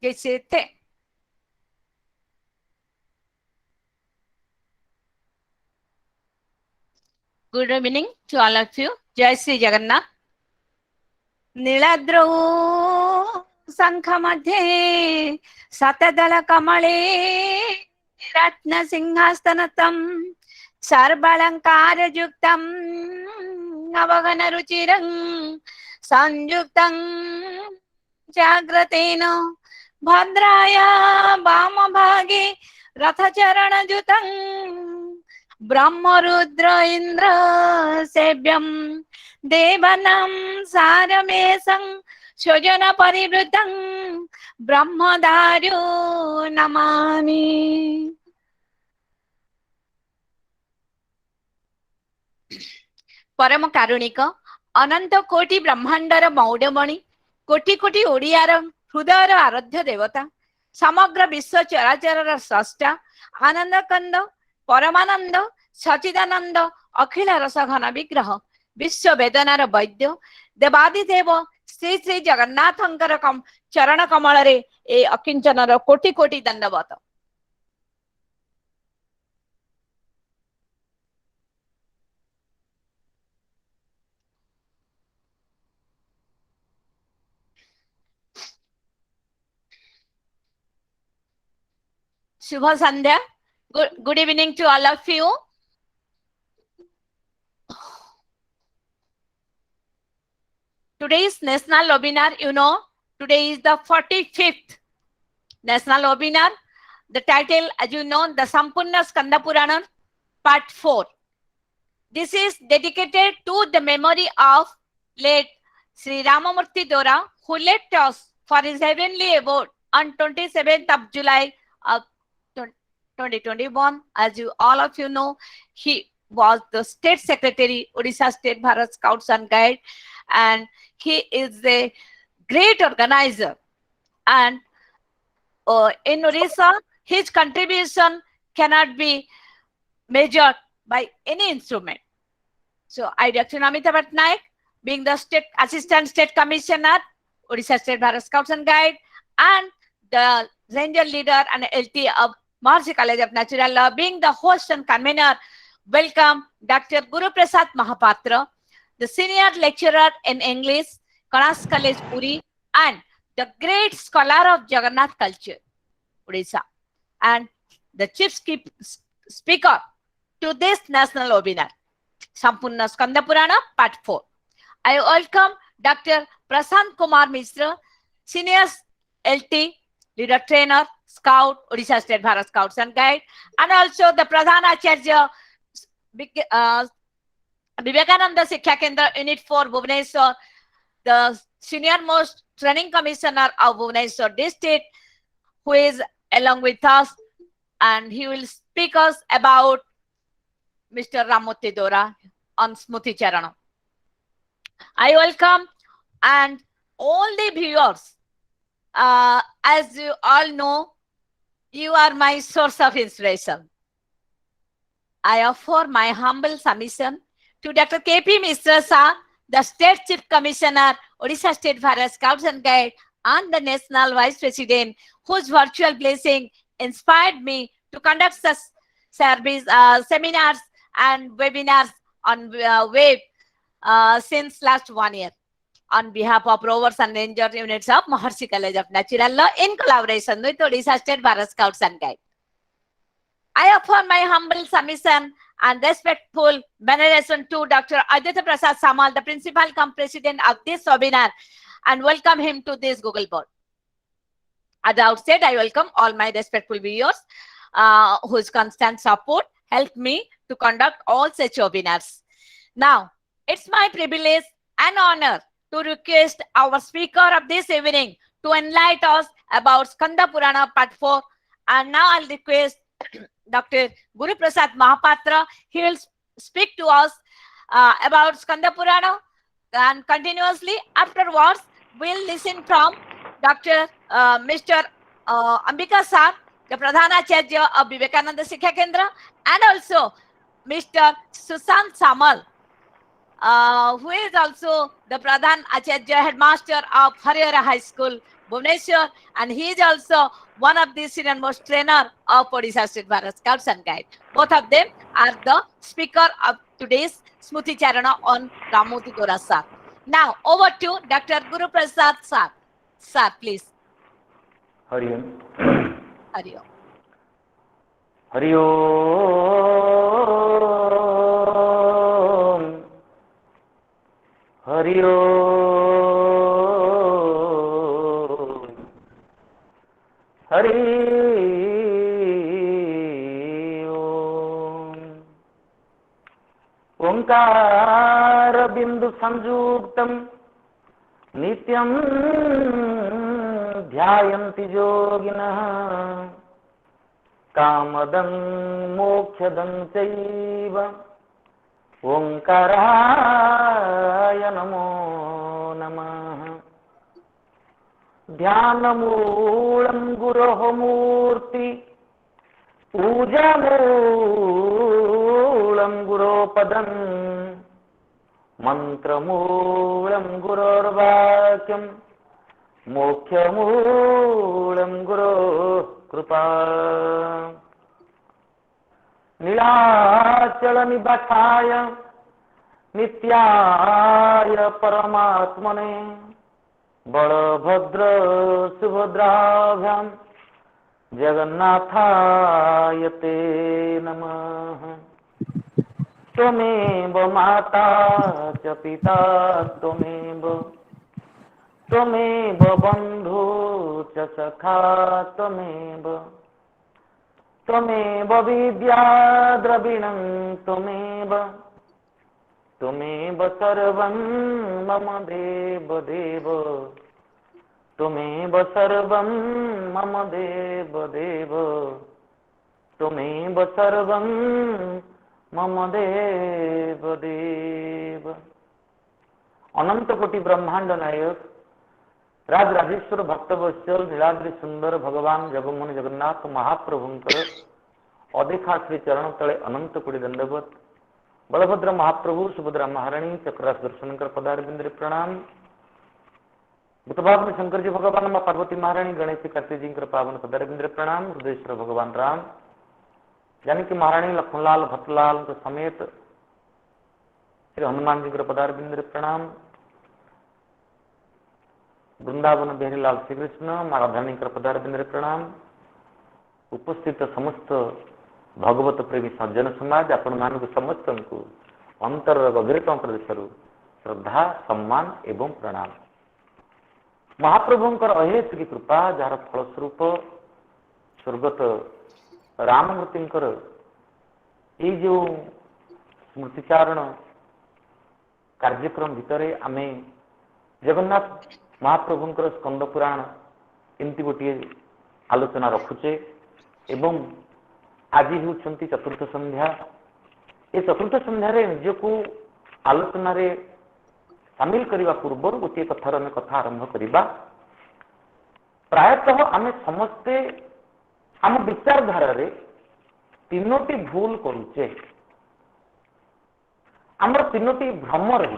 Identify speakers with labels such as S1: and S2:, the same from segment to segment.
S1: कैसे थे? Good evening to all of you. जय श्री जगन्नाथ। नीलाद्रौ शंख मध्ये शतदल कमले रत्न सिंहासनतम सर्वालंकार युक्तम अवगन रुचिरं संयुक्तं जाग्रतेन भद्राय वाम भागे रथचरणयुतं ब्रह्मरुद्र इंद्र सेव्यं देवानां सारमेशं स्वजन परिवृतं ब्रह्मधार्यो नमामि। परम कारुणिक अनंत कोटि ब्रह्मांडर मौडमणि कोटि कोटि ओडियार हृदयर आराध्य देवता समग्र विश्व चराचर स्रष्टा आनंद कंद परमानंद सचिदानंद अखिल रस घन विग्रह विश्व वेदनार वैद्य देवादिदेव श्री श्री जगन्नाथंकर चरण कमल रे ए अकिंचनर कोटि कोटि दंडवत। शुभ संध्या। Good evening to all of you. Today is National Webinar. You know, today is the 45th National Webinar. The title, as you know, the Sampurna Skanda Purana, Part 4. This is dedicated to the memory of late Sri Ramamurthy Dora, who left us for his heavenly abode on 27th of July of 2021. As you all of you know, he was the State Secretary, Odisha State Bharat Scouts and Guide, and he is a great organizer. And in Odisha, his contribution cannot be measured by any instrument. So I, Dr. Namita Patnaik, being the State Assistant State Commissioner, Odisha State Bharat Scouts and Guide, and the Ranger Leader and LT of Maharshi College of Natural Law, being the host and convener, welcome Dr. Guru Prasad Mahapatra, the Senior Lecturer in English, Kanas College, Puri, and the great scholar of Jagannath culture, Odisha, and the Chief Speaker to this National Webinar, Sampurna Skanda Purana, Part 4. I welcome Dr. Prasant Kumar Mishra, Senior LT, Leader Trainer, Scout, Odisha State Bharat Scouts and Guide, and also the Pradhanacharya Vivekananda Shiksha Kendra Unit 4, Bhubaneswar, the senior most training commissioner of Bhubaneswar district, who is along with us, and he will speak us about Mr. Ramamurthy Dora on Smruti Charana. I welcome and all the viewers. As you all know, you are my source of inspiration. I offer my humble submission to Dr. K.P. Mishra Sir, the State Chief Commissioner, Odisha State Bharat Scouts and Guide, and the National Vice President, whose virtual blessing inspired me to conduct such service seminars and webinars on web since last 1 year. On behalf of Rovers and Ranger units of Maharshi College of Natural Law, in collaboration with Odisha State Bharat Scouts and Guide, I offer my humble submission and respectful veneration to Dr. Aditya Prasad Samal, the principal cum president of this webinar, and welcome him to this Google board. At the outset, I welcome all my respectful viewers whose constant support helped me to conduct all such webinars. Now, it's my privilege and honor to request our speaker of this evening to enlighten us about Skanda Purana Part 4. And now I'll request Dr. Guru Prasad Mahapatra. He will speak to us about Skanda Purana, and continuously afterwards we'll listen from Dr. Mr. Ambika Sir, the Pradhanacharya of Vivekananda Shiksha Kendra, and also Mr. Sushant Samal, who is also the Pradhan Acharya headmaster of Harihara High School, Bhubaneswar, and he is also one of the senior most trainer of Odisha State Bharat Scouts and Guide. Both of them are the speaker of today's Smruti Charana on Ramoti Gora sir. Now over to Dr. Guru Prasad sir. Sir, please.
S2: Hari Om.
S1: Hari Om.
S2: Hari Om. Hari Om. Hari Om. Omkara bindu sanjuktam nityam ध्यायन्ति योगिनः कामदं मोक्षदं चैव ओंकाराय नमो नमः ध्यानमूलं गुरोः मूर्ति पूजामूलं गुरोपदं मन्त्रमूलं गुरोर्वाक्यं मोक्षमूलं गुरो कृपा नीलाचल निवासाय नित्याय परमात्मने बलभद्र सुभद्राभ्यां जगन्नाथाय ते नमः त्वमेव माता च पिता त्वमेव बंधु च सखा त्वमेव विद्या द्रविणं त्वमेव सर्वं मम देव त्वमेव सर्वं मम देव त्वमेव सर्वं मम देव अनंत कोटि ब्रह्मांड नायक राज राजेश्वर भक्तवत्सल नीलाद्रि सुंदर भगवान जगमोहन जगन्नाथ महाप्रभुंकर अदेखा श्री चरण तले अनंत कोटि दंडवत बलभद्र महाप्रभु सुभद्रा महाराणी चक्रराज दर्शन कर पदारविंद्र प्रणाम भूतभाग्य शंकर जी भगवान मां पार्वती महाराणी गणेश कार्तिक जी पावन पदारविंद्र प्रणाम हृदयेश्वर भगवान राम जानकी महाराणी लक्ष्मणलाल भट्टलाल समेत श्री हनुमान जी पदारविंद्र प्रणाम वृंदावन बिहारी लाल श्री कृष्ण माँ राधारानी पदारविंद्र प्रणाम उपस्थित समस्त भगवत प्रेमी सज्जन समाज आपण मानक समस्त को अंतर गभीरतम प्रदेश श्रद्धा सम्मान एवं प्रणाम महाप्रभुंकर अहेस की कृपा जार फलस्वरूप स्वर्गत राममूर्तिंकर ये जो स्मृतिचारण कार्यक्रम भितरे आमे जगन्नाथ महाप्रभुंकर स्कंद पुराण एमती गोटे आलोचना रखुचे एवं आज होती चतुर्थ संध्या ये चतुर्थ संध्यार निजको आलोचन सामिल करने पूर्व गोटे कथार आम कथा आरंभ करवा प्रायतः आम समस्ते आम विचारधारा तीनोटी भूल करुचे आमर तीनोटी भ्रम रही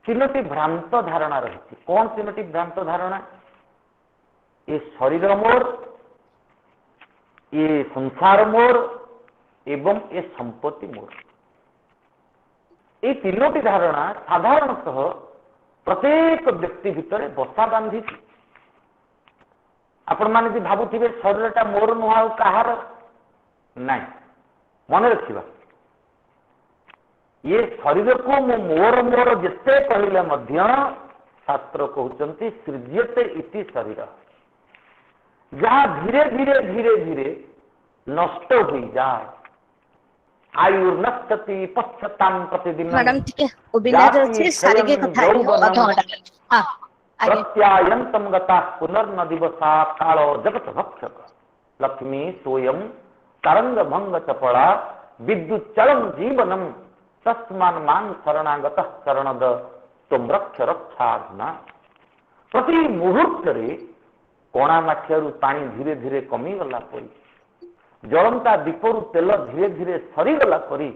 S2: तीनोटी भ्रांत धारणा रही कौन तीनोटी भ्रांत धारणा ये शरीर मोर ये संसार मोर एवं ये संपत्ति मोर ये तीनोटी धारणा साधारणतः प्रत्येक व्यक्ति भितर बसा बांधी आपण माने भावुवे शरीरटा मोर नुह कहार नाई मन रखा ये शरीर को मोर मोर जिते कहले शास्त्र कहते सृज्यते इति शरीर जहाँ धीरे धीरे धीरे धीरे नष्ट हो जाए आयुर्नश्यति पश्यतां प्रतिदिनं प्रत्यायन्तं गताः पुनर्न दिवसा कालो जगत भक्षक लक्ष्मी सोयम तरंग भंग चपला विद्युत चलम जीवनम तस्मान मान शरणागत शरणद तुम रक्ष रक्षाघ्ना प्रति मुहूर्त कणा माठियारू पानी धीरे धीरे कमी गला परी जलंता दीपरू तेल धीरे धीरे सरीगला परी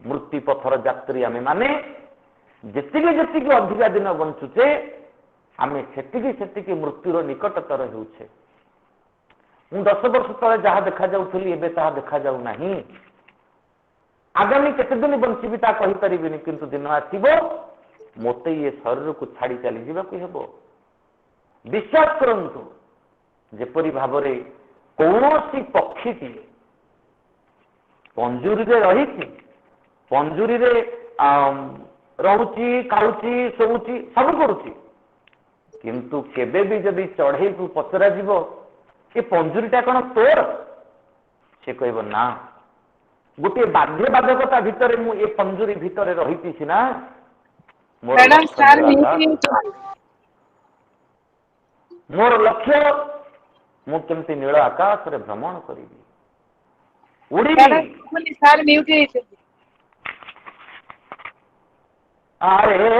S2: मृत्यु पथर यात्री आमे माने जेतिके जेतिके अधिका दिन बंचुचे आमे सेतिके सेतिके मृत्युर निकटतर हेउछे। मु 10 वर्ष तले जहा देखा जाउथली एबे ताहा देखा जाउ नाही। आगामी केते दिन बंचिबी ता कहि परिबिनी, किंतु दिन आसीबो मोते ये शरीर को छाड़ी चली जीवा को हेबो। विश्वास करंतु जेपरि भाबरे कौनसी पक्षीटी पंजुरी रे रहिछि, पंजुरी रे रहुछि, खाउछि, सोउछि, सब करुछि, किंतु केबे भी जदि चढ़ई को पचरा जीवो ये पंजुरीटा कौन तोर, से कहब ना गोटे बाध्य बाधकता भितर मु ए पंजुरी भितर रही सीना मोर लक्ष्य मु केमती नील आकाश रे भ्रमण करी उड़ी। आरे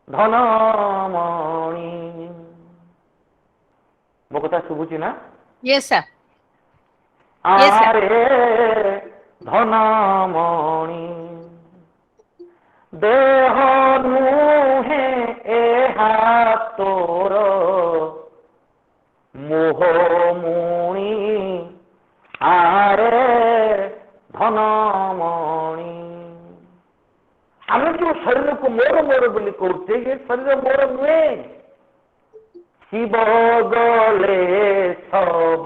S2: धनमणि मो कथा शुभुची ना?
S1: Yes sir.
S2: आरे धनमणि देह नुहे एहा तोर मोह मुणी। आरे धनमणि आम जो शरीर को मोर मोर बोली कहते ये शरीर मोर नुहे। शिव गले सब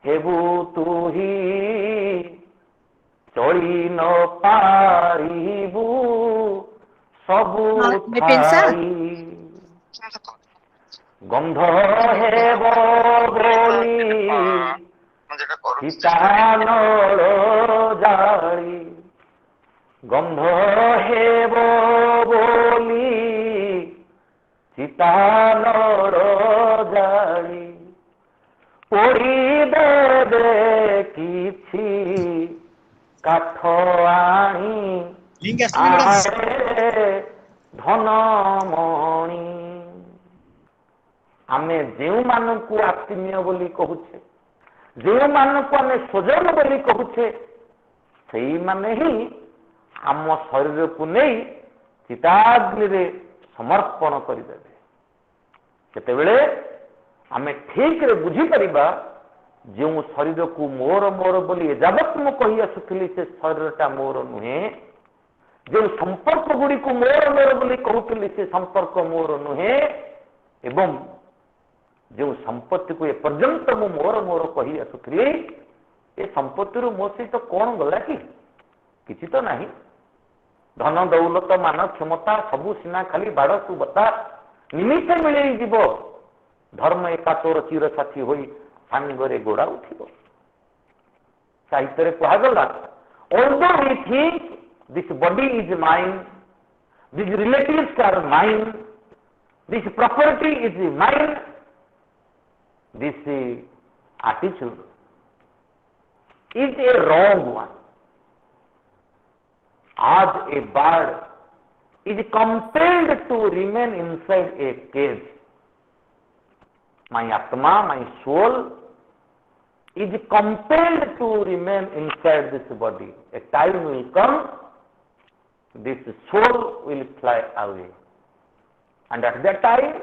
S2: हेबु तुही चली न पारिबु सबु ठाई। गंध हेब बोली सीतानल जारी। गंध हेब बोली सीतानल जारी। पोड़ी देवे किछि काठ आनी आरे धनमणि। आमे जेउ मानकु आत्मीय बोली कहूछे, जेउ मानकु आमे स्वजन बोली कहूछे, सेई माने ही आम शरीर को नहीं चिताग्नि रे समर्पण करिदेबे। केतेबेले आमे ठीक रे बुझी परिबा जो शरीर को मोर मोर बोली एजावत मु कही आसुली से शरीरटा मोर नुहे। जो संपर्क गुड़ी को मोर मोर बोली कहूली से संपर्क मोर नुहे। एवं जो संपत्ति को एपर्यंत मु मोर मोर कही आसुली ए संपत्ति मो सहित कौन गला कि किछि तो नहीं। धन दौलत मान क्षमता सबू सीना खाली बाड़ तू बता निमित्त मिले जीव। धर्म एका तोर चिर साथी होई सांगरे गोड़ा उठिब। साहित्य कहगला although we think this body is mine, these relatives are mine, this property is mine, this attitude is a wrong one. As a bird is compelled to remain inside a cage, my atma, my soul is compelled to remain inside this body. A time will come, this soul will fly away. And at that time,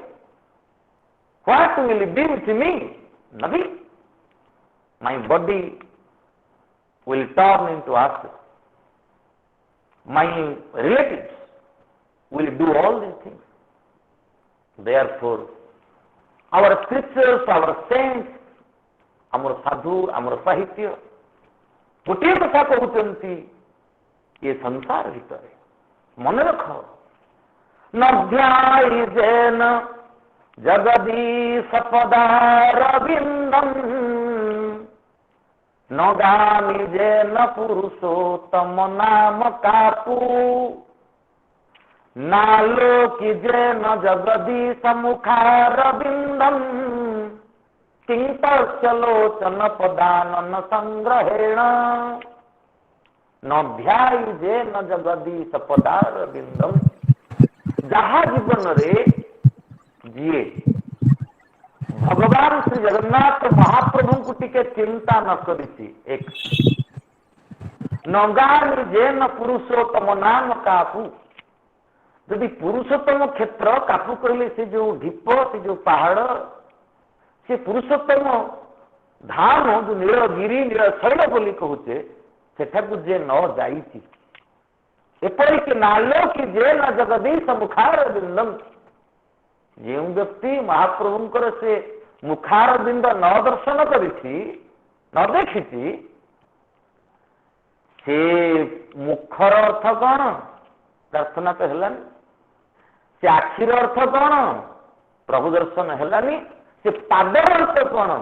S2: what will be with me? Nothing. My body will turn into ashes. My relatives will do all these things. Therefore, our scriptures, our saints, आमर साधु आमर साहित्य गोटे कथा कहते ये संसार भीतर मन रख नध्यान जगदीश पदारविंदम न गामी जेन पुरुषोत्तम नाम कापू नालो की जेन जगदीश मुखारविंदम किंतलोचन पदानन संग्रहेण न ध्याये न जगदीश पदारविंदम। जहा जीवन रे जीए भगवान श्री जगन्नाथ महाप्रभु को टिके चिंता न करिछि। एक नगामी जेन पुरुषोत्तम नाम कापू जदि पुरुषोत्तम क्षेत्र कापू कहले से जो ढीप से जो पहाड़ से पुरुषोत्तम धाम जो नीलगिरी नीलशैल बोली कहूचे सेठाकू जे न जाइछि एपरिक नालो कि जे न जगदीश मुखार बिंदम जो व्यक्ति महाप्रभुंकर से मुखार बिंद न दर्शन करिछि न देखिछि से मुखर अर्थ कौन प्रार्थना तो है से आखिर अर्थ कौन प्रभु दर्शन है से पादर अर्थ कौन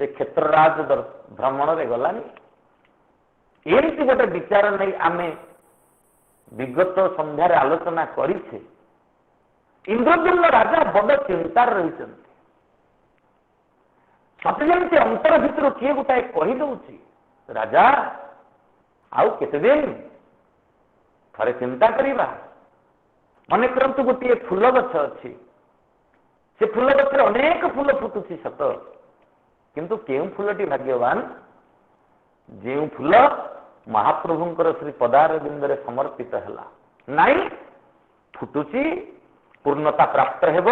S2: से क्षेत्रराज भ्रमण रे गलानी एमती गोटे विचार नहीं आम विगत संध्यार आलोचना करिछे इंद्रद्युम्न राजा बड़ चिंतार रही सत जमी अंतर भितर किए गोटाए कहीदे राजा आउ केते दिन थरे चिंता करिबा मन करंतु गोटे फूल गछ अच्छी से फूल गछ अनेक फूल फुटुची सत किंतु केउ फूलटी भाग्यवान जो फूल महाप्रभुंकर श्री पदार बिंदरे समर्पित है नाई फुटुची पूर्णता प्राप्त हेब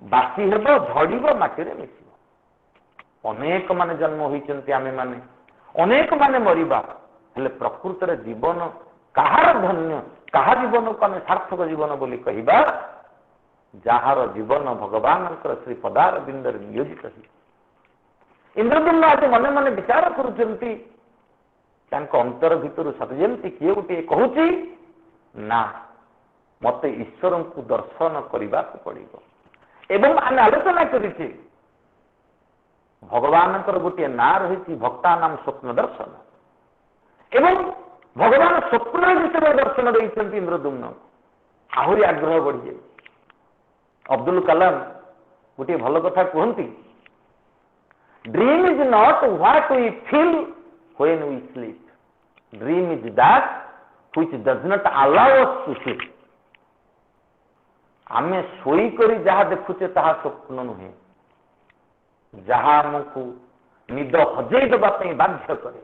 S2: बासी हेब झड़ब माटी रे मिसिब अनेक माने जन्म होइचंती आमे माने अनेक माने मरिबा हेले प्रकृत रे जीवन कहार धन्य कहा जीवन को आम सार्थक जीवन बोली कहिबा जार जीवन भगवान श्री पदार बिंदर नियोजित इंद्रद्युम्न आज मने मने विचार करुचंती अंतर भितर सतजमी किए गोटे कहूची ना मते ईश्वर को दर्शन करने पड़ो एवं आम आलोचना करिछे भगवान गोटे ना रही भक्ता नाम स्वप्न दर्शन एवं भगवान स्वप्न जिते दर्शन देते इंद्रद्युम्न आहरी आग्रह बढ़ी जाए अब्दुल कलाम गोटे भल कथा कहती dream is not what we feel when we sleep dream is that which does not allow us to sleep आमे सोई करी जहा देखुचे ताहा स्वप्न नुहे जहा आमको निद हजई देवा बाध्य करे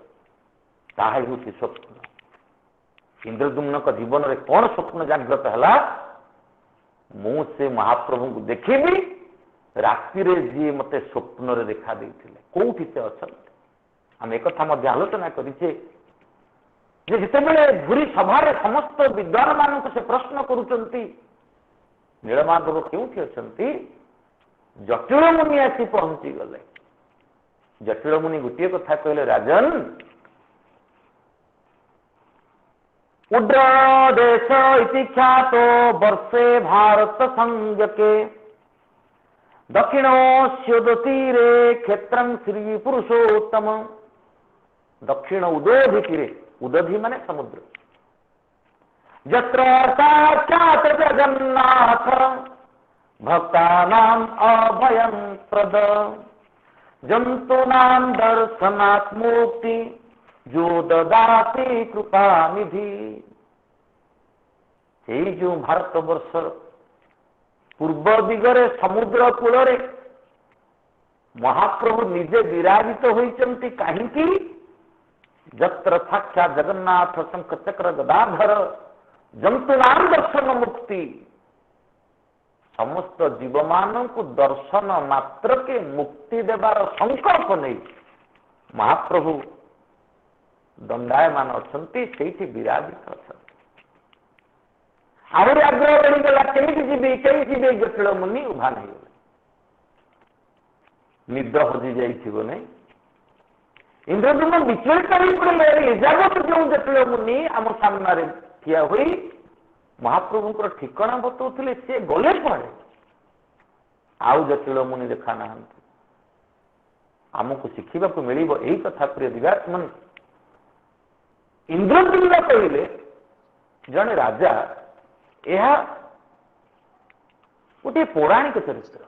S2: ताहा हूँ स्वप्न इंद्रद्युम्न जीवन में कौन स्वप्न जागृत है मु से महाप्रभु को देखी राति जी मत स्वप्न रे देखा देते कौटी से अच्छा आम एक आलोचना करें जिते भूरी सभा समस्त विद्वान मान से प्रश्न करुँच नीलमाधव क्योंकि अच्छा जटिल मुनि आसी पहुंची गले जटिल मुनि गोटे कथा कहले राजन उड्र देश इति ख्यातो वर्षे भारत संज्ञके दक्षिणोस्योद तीरे क्षेत्रं श्री पुरुषोत्तम दक्षिण उदोधि तीरे उदधि माने समुद्र जत्र साक्षात् जगन्नाथ भक्तानां अभयं प्रद जंतूनां दर्शनात् मुक्ति जो ददाति कृपा निधि जो भारत वर्ष पूर्व दिगरे समुद्र कूल महाप्रभु निजे विराजित होइचंती काहिंकी जत्र साक्षात् जगन्नाथ शंख चक्र गदाधर जंतुनाम दर्शन मुक्ति समस्त जीव मान को दर्शन मात्र के मुक्ति देवार संकल्प नहीं महाप्रभु दंडायमान अच्छी से विराजित अच्छा आहरी आग्रह बढ़ीगला कहीं जी जटिल मुनि उभा नहीं गले निद हजि जाइथिबो नहीं इंद्रद्युम्न विचलित हो पड़े एजागत जो जटिल मुनि आम सामने ठिया हुई महाप्रभुंकर ठिकाना बतौले सी गले पड़े आउ जटिल मुनि देखा ना आमको शिखा मिल यही कथा प्रिय दिव्यात्मन इंद्रद्युम्न कहले जड़े राजा यह गोटे पौराणिक चरित्र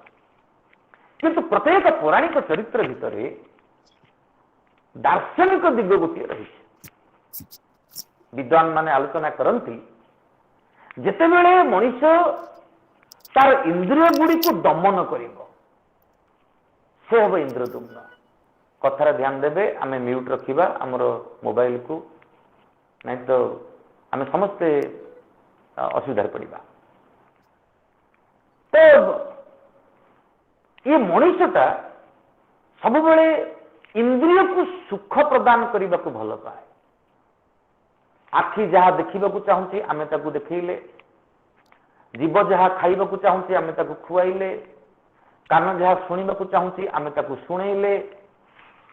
S2: किंतु प्रत्येक पौराणिक चरित्र भितर दार्शनिक दिग गोटे रही विद्वान माने आलोचना करती जितेबले मनीष तार इंद्रिय गुड़ी को दमन कर से हम इंद्रद्युम्न कथार ध्यान देवे आम म्यूट रखा आमर मोबाइल को नहीं तो आम समस्ते असुविधा पड़ा। तो ये मनुष्यटा सब बेले इंद्रिय को सुख प्रदान करने को भल पाए। आखि जहाँ देखा चाहूँ आम देखले, जीव जहाँ खाइबा चाहूँ आम खुआइले, कान जहाँ शुणा चाहूँ आम शुणेले,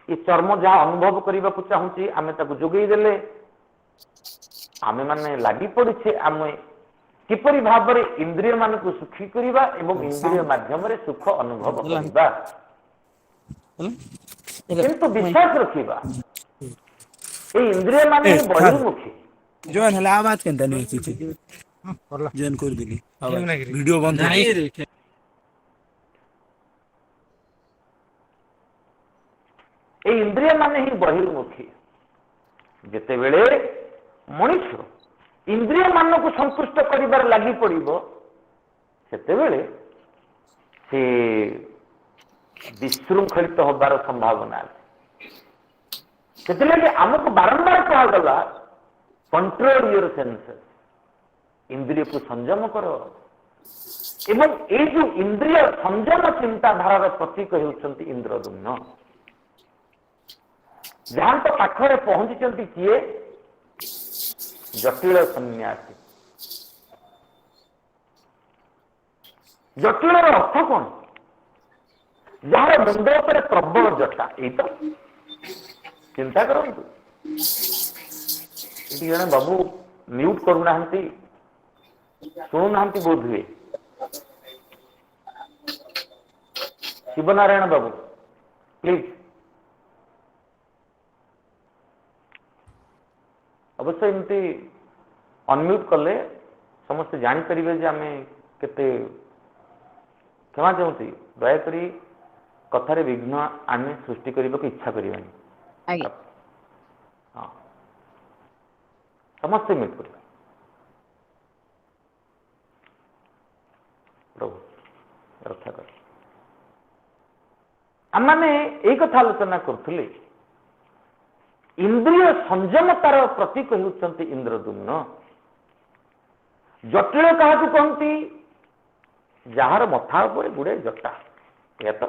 S2: ये चर्म जहाँ अनुभव करने को चाहूँ आम जोगेदेले। आमे माने लगी पड़े आम किपरि भाव में इंद्रिय मान को सुखी करवा एवं इंद्रिय माध्यम सुख अनुभव करवा, किंतु विश्वास रखा ये इंद्रिय मान बहिर्मुखी।
S3: जॉइन हला आवाज केनता नहीं थी जॉइन कर दिली वीडियो बंद नहीं।
S2: ये इंद्रिय माने ही बहिर्मुखी। जेते बेले मनुष्य इंद्रिय मान को संतुष्ट करिबार लागि पड़िबो सेते बेले से विशृंखलित होबार संभावना है। सेते लगे हमको बारंबार कहा गला कंट्रोल योर सेंसेस, इंद्रिय को संयम करो। एवं ये जो इंद्रिय संयम चिंताधारार प्रतीक होउछंती इंद्रद्युम्न। जहां तो पाखरे पहुंची किए जटिल सन्यासी। जटिल अर्थ कौन? जार मुंड पर प्रबल जटा, ये तो चिंता करूँ। जड़े बाबू म्यूट करूना शुणुना बोध हुए। शिवनारायण बाबू प्लीज। अवश्य एमती अनम्यूट कले समस्ते जापर जे आम केते क्षमा चाहती। दयाक कथार विघ्न आम सृष्टि करने को इच्छा करवानी। हाँ समस्ते म्यूट कर। प्रभु रक्षा कर। आम मैंने एक कथा आलोचना करुले इंद्रिय संयमतार प्रतीक होउछंती इंद्रद्युम्न। जटिल क्या कहती? जार मथा उपर गुड़े जटा। या तो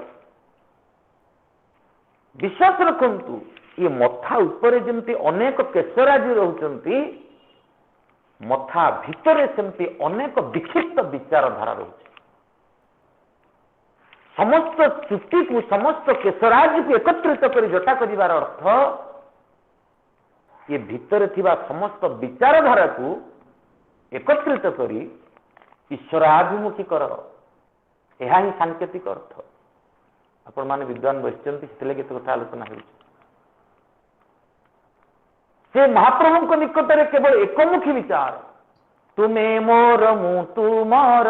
S2: विश्वास रखु ये मथा उपर जमती अनेक केशराजी रोचंती, मथा भितर सेमती अनेक विक्षिप्त विचारधारा रोचे। समस्त चुट्टी को समस्त केशराजी को एकत्रित कर जटा कर अर्थ ये भितर थिबा समस्त विचारधारा को एकत्रित करी ईश्वराभिमुखी कर। यह ही सांकेतिक अर्थ। आपण माने विद्वान बसचंती से कथा आलोचना हो। से महाप्रभु को निकट में केवल एकमुखी विचार, तुम्हें मोर मु तुमर,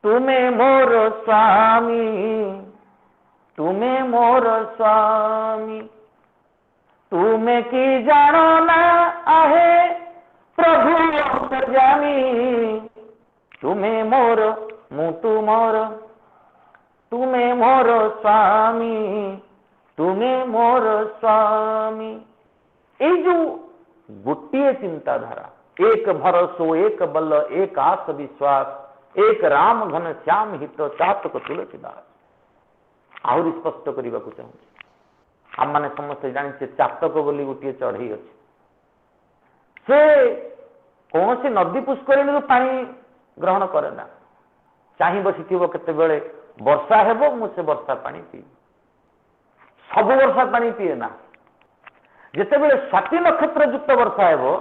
S2: तुम्हें मोर स्वामी, तुम्हें मोर स्वामी, तुम्हें की जानो ना आहे प्रभु अंतर्यामी, तुम्हें मोर मु तुमर, तुम्हें मोर स्वामी, तुम्हें मोर स्वामी। ये जो गोटे चिंताधारा, एक भरोसो एक बल एक आस विश्वास, एक राम घन श्याम हित चातक तुलसीदास। आहरी स्पष्ट करने को चाहूँ। आम मैंने समस्ते जाने चातक बोली गोटे चढ़ई अच्छे। से कौन सी नदी पुष्करिणी पानी ग्रहण करे ना। चाह बसी केते वर्षा हेबो मुझे वर्षा पानी पी। सब वर्षा पानी पीए ना। जिते बड़े स्वाति नक्षत्र युक्त वर्षा हेबो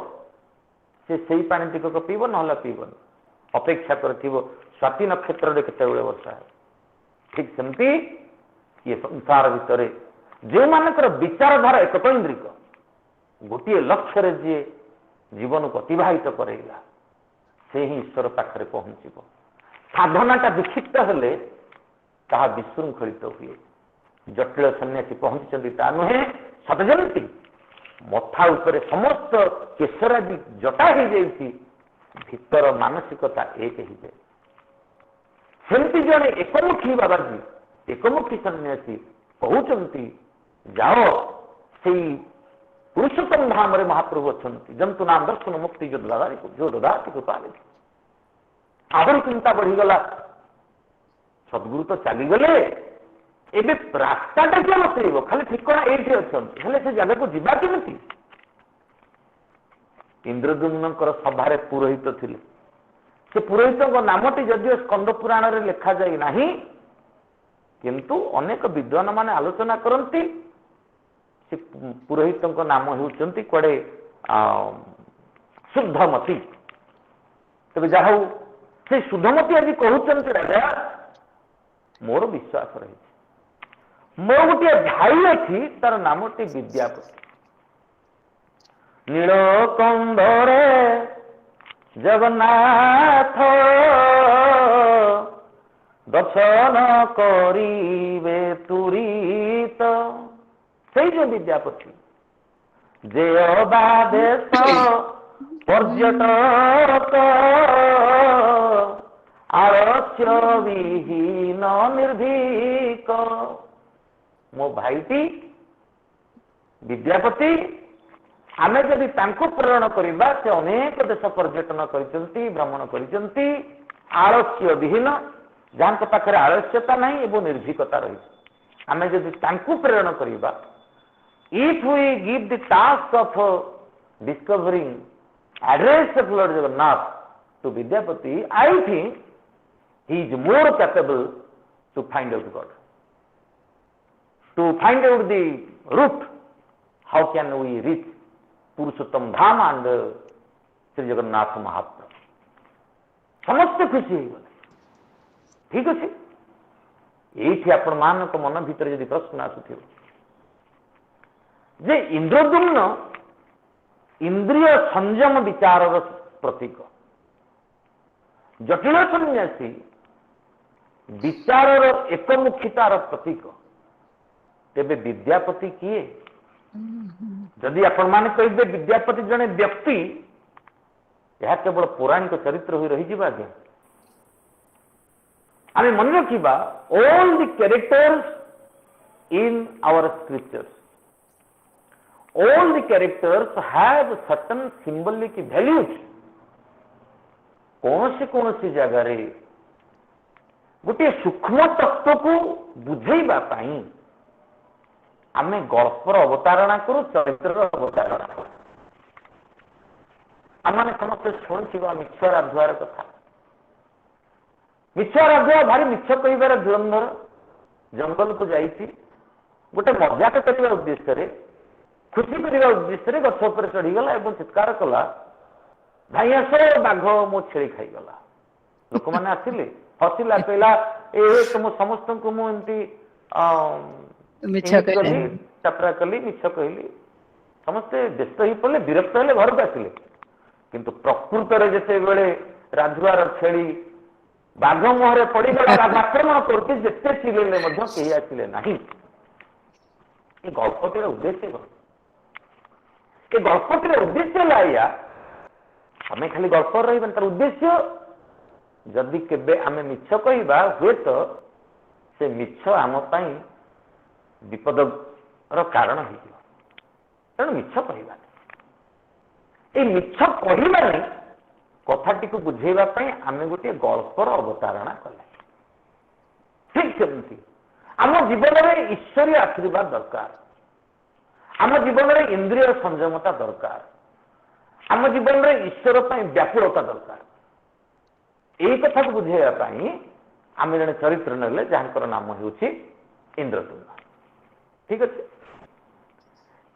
S2: से सही पानी टिकक पीब ना पीबन। अपेक्षा कर स्वाति नक्षत्र केते वर्षा है। ठीक सेमती ये संसार भितर जो मानकर विचारधारा एक इंद्रिक गोटे लक्ष्य जी जीवन को अतिवाहित करेगा से ही ईश्वर पाखे पहुंच। साधनाटा विक्षिप्त हेले ताहा विशृंखलित हुए। जटिल सन्यासी पहुंचती ता नुहे सतजमती मथा उपर समस्त केशरादि जटा हो जाती भीतर मानसिकता एक ही जाए। सेमती जड़े एकमुखी बाबाजी एकमुखी सन्यासी कहते जाओ से पुरुषोत्तम धाम रे महाप्रभु अच्छा जंतु नाम दर्शन मुक्ति जो ददाती कृपा आहरी चिंता बढ़ीगला सद्गुरु तो चलीगले एबे रास्ताटा किए बतईब खाली ठिकना ये अच्छा से जगह को जीवा केमी इंद्रद्युम्न सभारे पुरोहित थिले से पुरोहित नामटी जदिव स्कंद पुराण रे लिखा जाए नहीं किंतु अनेक विद्वान माने आलोचना करती से पुरोहित नाम होउचंती कड़े शुद्धमती तबे जा से शुद्धमती आज कहते राजा मोर विश्वास रही मोर गोटे भाई अच्छी तार नामटी विद्यापति नीलकंधरे जगन्नाथ दर्शन करिवे तुरीत से जो विद्यापति जे देश पर्यटक आलस्य विहीन निर्भीक मो भाईटी विद्यापति आमे जदि तांको प्रेरण करबा से अनेक देश पर्यटन करिसंती भ्रमण करिसंती आलस्य विहीन जान पाखे आलस्यता नहीं एवं निर्भीकता रही आमे जदि तांको प्रेरण करबा if we give the task of discovering address of lord Jagannath to Vidyapati I think he is more capable to find out God, to find out the route how can we reach Purushottam Dham and Shri Jagannath Mahaprabhu समस्त खुशी हो गले ठीक अच्छे ये आपण मान मन भीतर यदि प्रश्न आसुथिव जे इंद्रद्युम्न इंद्रिय संयम विचार प्रतीक जटिल सन्यासी विचार एकमुखितार प्रतीक तेबे विद्यापति किए जदि आपण माने कहिबे विद्यापति जने व्यक्ति यह केवल पौराणिक चरित्र हो रही जीवा आज्ञा आमे मन रखिबा all the characters in our scriptures all the characters have certain symbolic values कौन सी जगह रे गोटे सूक्ष्म तत्व को बुझेबा पाई आमे गल्पर अवतारणा करू चरित्र अवतारणा करू आम समस्त शुणुवा मिछर आधुआर कथा मिछर आधुआ भारी मिछ कहबार धुरंधर जंगल को जाइए गोटे मजाक करने उद्देश्य खुशी करने उद्देश्य गछ उपर चढ़ीगला और चित्कार कला भाई आस बाघ मो छेली खाईगला लोक मैंने आसिले हसिला कहला ए तुम समस्त को मुझे चापरा कली मिछ कहली समस्ते व्यस्त हो पड़े विरक्त हेले घर को आसिले किंतु प्रकृत में जिते बड़े राधुआर छेली बाघ मुहर पड़गला आक्रमण करके जिते चिल्ले कही आसिले नहीं ये गल्पटर उद्देश्य ये गल्पटर उद्देश्य लाइया आम खाली गल्प रही तार उद्देश्य जदि केबे आमे मिछ कहवा हुए तो से मिछ आम विपद कारण हो तेणु मिछ कहवा ये मिछ कहवानी कथाटी को बुझेवाई आम गोटे गल्पर अवतारणा कले ठीक सेमती आम जीवन में ईश्वरीय आशीर्वाद दरकार आम जीवन में इंद्रिय संयमता दरकार आम जीवन में ईश्वर पर व्याकुलता दरकार यही कथा को बुझेवाई आम जन चरित्र ने जहां नाम हूँ इंद्रद्युम्न ठीक अच्छे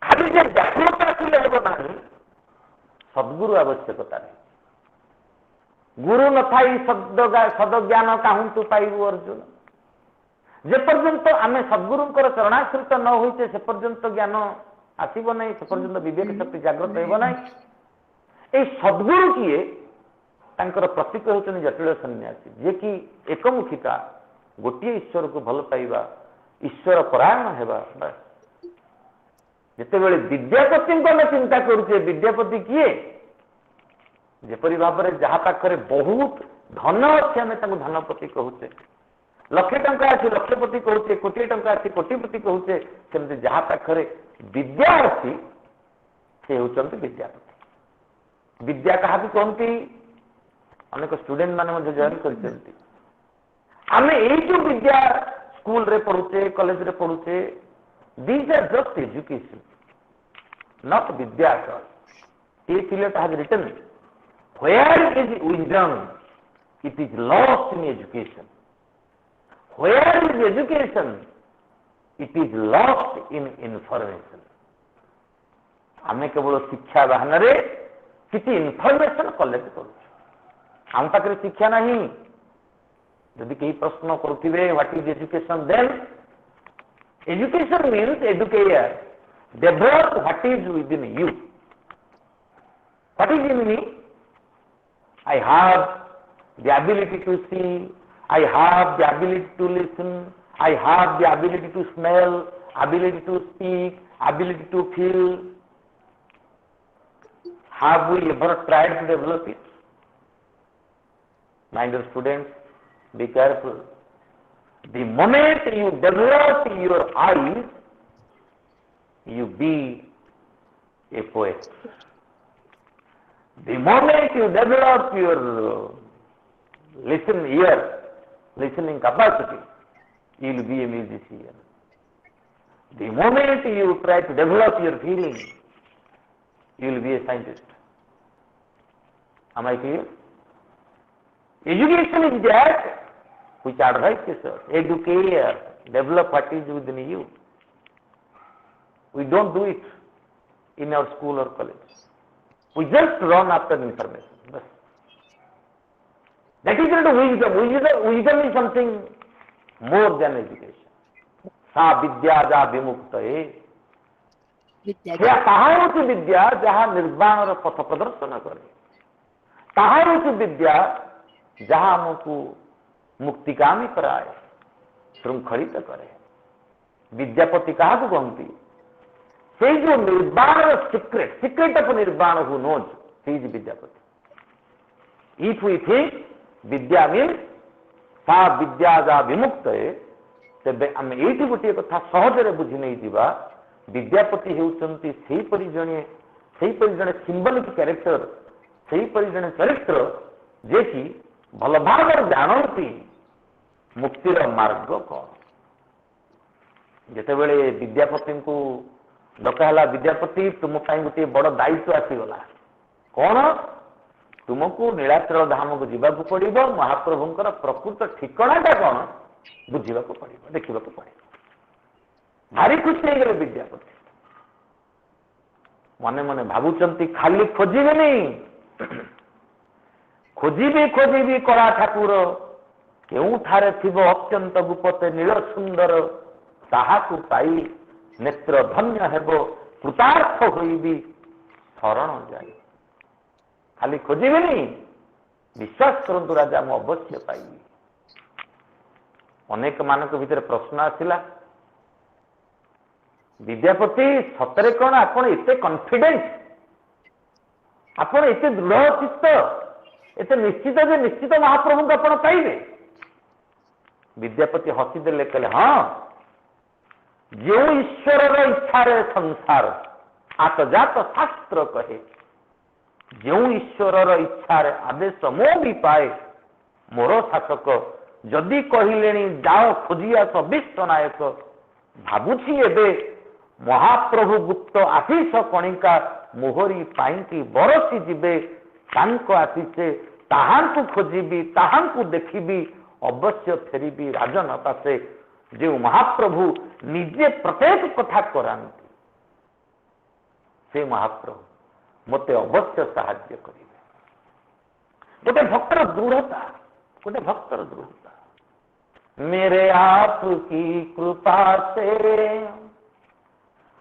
S2: खाली जो व्याकुलता आसिले ना सद्गुरु आवश्यकता नहीं गुरु न थाई सद ज्ञान काहू तू पाइबू अर्जुन जेपर्यंत आम सद्गुरुंकर चरणाश्रित न होइचे से पर्यंत ज्ञान आसब ना से पर्यंत विवेक शक्ति जागृत होना ये सद्गुरु किए तांकर प्रतीक होचन जटिल सन्यासी जे कि एकमुखिता गोटे ईश्वर को भल पाइबा ईश्वर परायण हेबा जितेबेले विद्यापति को चिंता करुचे विद्यापति किए जेपरी भाव में जहाँ पाखे बहुत धन अच्छे आम धनपति कहूचे लक्षे टंका अच्छी लक्षपति कहूचे, कोटी टंका अच्छी कोटिपति कहूचे, सेमती जहा पाखरे विद्या अच्छी से होचंती विद्यापति। विद्या क्या कहती अनेक स्टूडेंट माने जॉइन करते आमे ए जो विद्या स्कूल रे पढ़ुचे कॉलेज रे पढ़ुचे these are just education not विद्या at all. A Eliot has written, where is wisdom? It is lost in education. Where is education? It is lost in information. आमे केवल शिक्षा बहाना रे किसी इनफॉरमेशन कलेक्ट करूँ आम पाखे शिक्षा नहीं यदि कई प्रश्न करुवे what is education then education means educare develop what is within you what is in me I have the ability to see I have the ability to listen I have the ability to smell ability to speak ability to feel have we ever tried to develop it? My dear students, be careful. The moment you develop your eyes, you be a poet. The moment you develop your listening capacity, you will be a musician. The moment you try to develop your feeling, you will be a scientist. Am I clear? Education is that which advises us, educare, develop what is within you. We don't do it in our school or college. We just run after information. But that is not wisdom. Wisdom is something more than education. Sa vidya ja vimuktaye. ताहा हूँ विद्या जहाँ निर्वाण पथ प्रदर्शन करे ताहा हूँ विद्या जहाँ आमको मुक्तिकामी कराए श्रृंखलित करे विद्यापति क्या कहती से जो निर्वाण secret of nirvana who knows से is Vidyapati if we think vidya means सा विद्या जा विमुक्त तेबे आम ये गोटे कथा सहजरे बुझी नहीं दिबा विद्यापति होउचंती सेहीपरि जणे सिंबलिक कैरेक्टर सेहीपरि जणे चरित्र जे कि भल भाव जानती मुक्तिर मार्ग कौन जेतेबेले विद्यापति को डकाला विद्यापति तुम गोटे बड़ दायित्व आसीगला कौन तुमको नीलाचल धाम को जीवाक पड़ो महाप्रभुंकर प्रकृत ठिकणाटा कौन बुझा पड़ो देखा पड़ो भारी खुशी हो गए विद्यापति मने मने भावुचंती खाली खोजिबे नहीं खोजिबी कला ठाकुर केउ ठारे थिबो अत्यंत गुपते नील सुंदर ताहाकु पाई नेत्र धन्य हेबो कृतार्थ होइबी शरण जाई खाली खोजिबे नहीं विश्वास करंतु राजा मु अवश्य पाइबी अनेक मानक भीतर प्रश्न आसिला विद्यापति सतरे कौन आपण एते कॉन्फिडेंट आपण एते दृढ़ चित्त एते निश्चित जे निश्चित महाप्रभु को आपण पाइबे विद्यापति हसी देले कहले हाँ जो ईश्वर इच्छा रे संसार आतजात शास्त्र कहे जो ईश्वर इच्छा रे आदेश मो भी पाए मोर शासक जदि कहले जाओ खोजिया विश्व नायक भाबुछि एबे महाप्रभु गुप्त आशीष कणिका मोहरी पाई बरसी जीवे आशीषे ताहांकु खोजिबी ताहांकु देखिबी अवश्य फेरिबी राजन पासे जो महाप्रभु निजे प्रत्येक कथा करांती से महाप्रभु मते अवश्य साहाय्य करिवे गोटे भक्तर दृढ़ता मेरे आप की कृपा से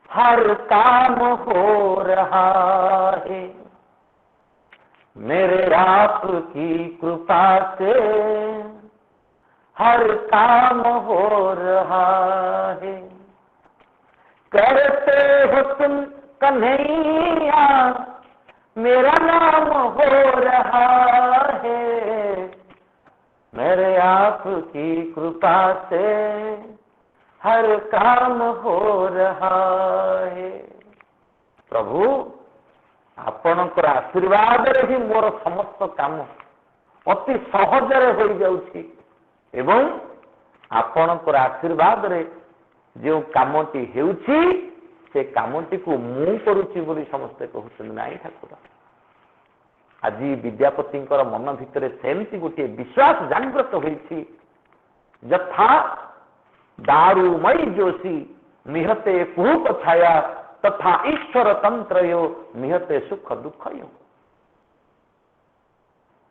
S2: हर काम हो रहा है मेरे आप की कृपा से हर काम हो रहा है करते हो तुम कन्हैया मेरा नाम हो रहा है मेरे आप आपकी कृपा से हर काम हो रहा है। प्रभु आपणकर आशीर्वाद ही मोर समस्त काम अति सहजरे हो जाउछि एवं आपणकर आशीर्वाद रे जो कामटी हेउछि से कामटी को मु करूछि बोली समस्ते कहउछन नाही ठाकुर। आज विद्यापति मन भितर सेमती गोटे विश्वास जागृत होइछि यथा दारुमयी जोशी निहते कुहुक छाया तथा ईश्वर तंत्रयो निहते सुख दुखयो।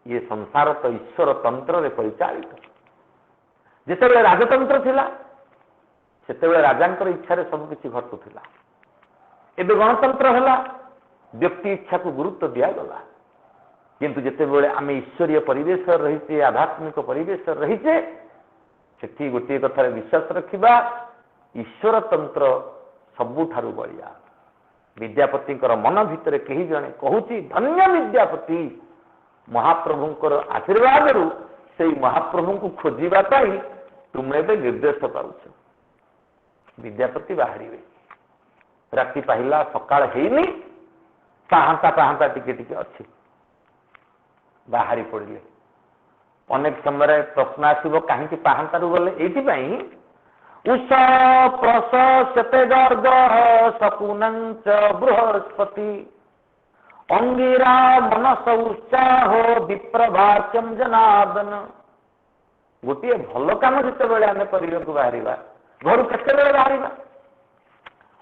S2: ये संसार तो ईश्वर तंत्र रे परिचालित। जितेबेले राजतंत्र थिला सेतेबेले राजांकर इच्छा रे सब किछि घटुथिला। एबे गणतंत्र होला व्यक्ति इच्छा को गुरुत्व दिया गला। किंतु जितेबेले आमे ईश्वरीय परिवेश रहिचे आध्यात्मिक परिवेश रहिचे सेठी गोटे कथार विश्वास रखिबा ईश्वर तंत्र सबुठारु बलिया। विद्यापति मन भितर कही जने कहूची धन्य विद्यापति महाप्रभुंकर आशीर्वाद रु से महाप्रभु को खोजिबा पाई तुमे बे निर्देश पाउछ। विद्यापति बाहरी राति पाहिला सकाळ हेनी पाहांता पाहांता टिके टिके अछि बाहरी पड़िले। अनेक समय प्रश्न आसब कहीं पाहांतारू गले ये उष प्रस शते गर्ग शकुनंच बृहस्पति अंगिरा मनस उत्साह विप्रभाष्यम जनार्दन। गोटे भल कम जिते आम करने बाहर घर केते बाहर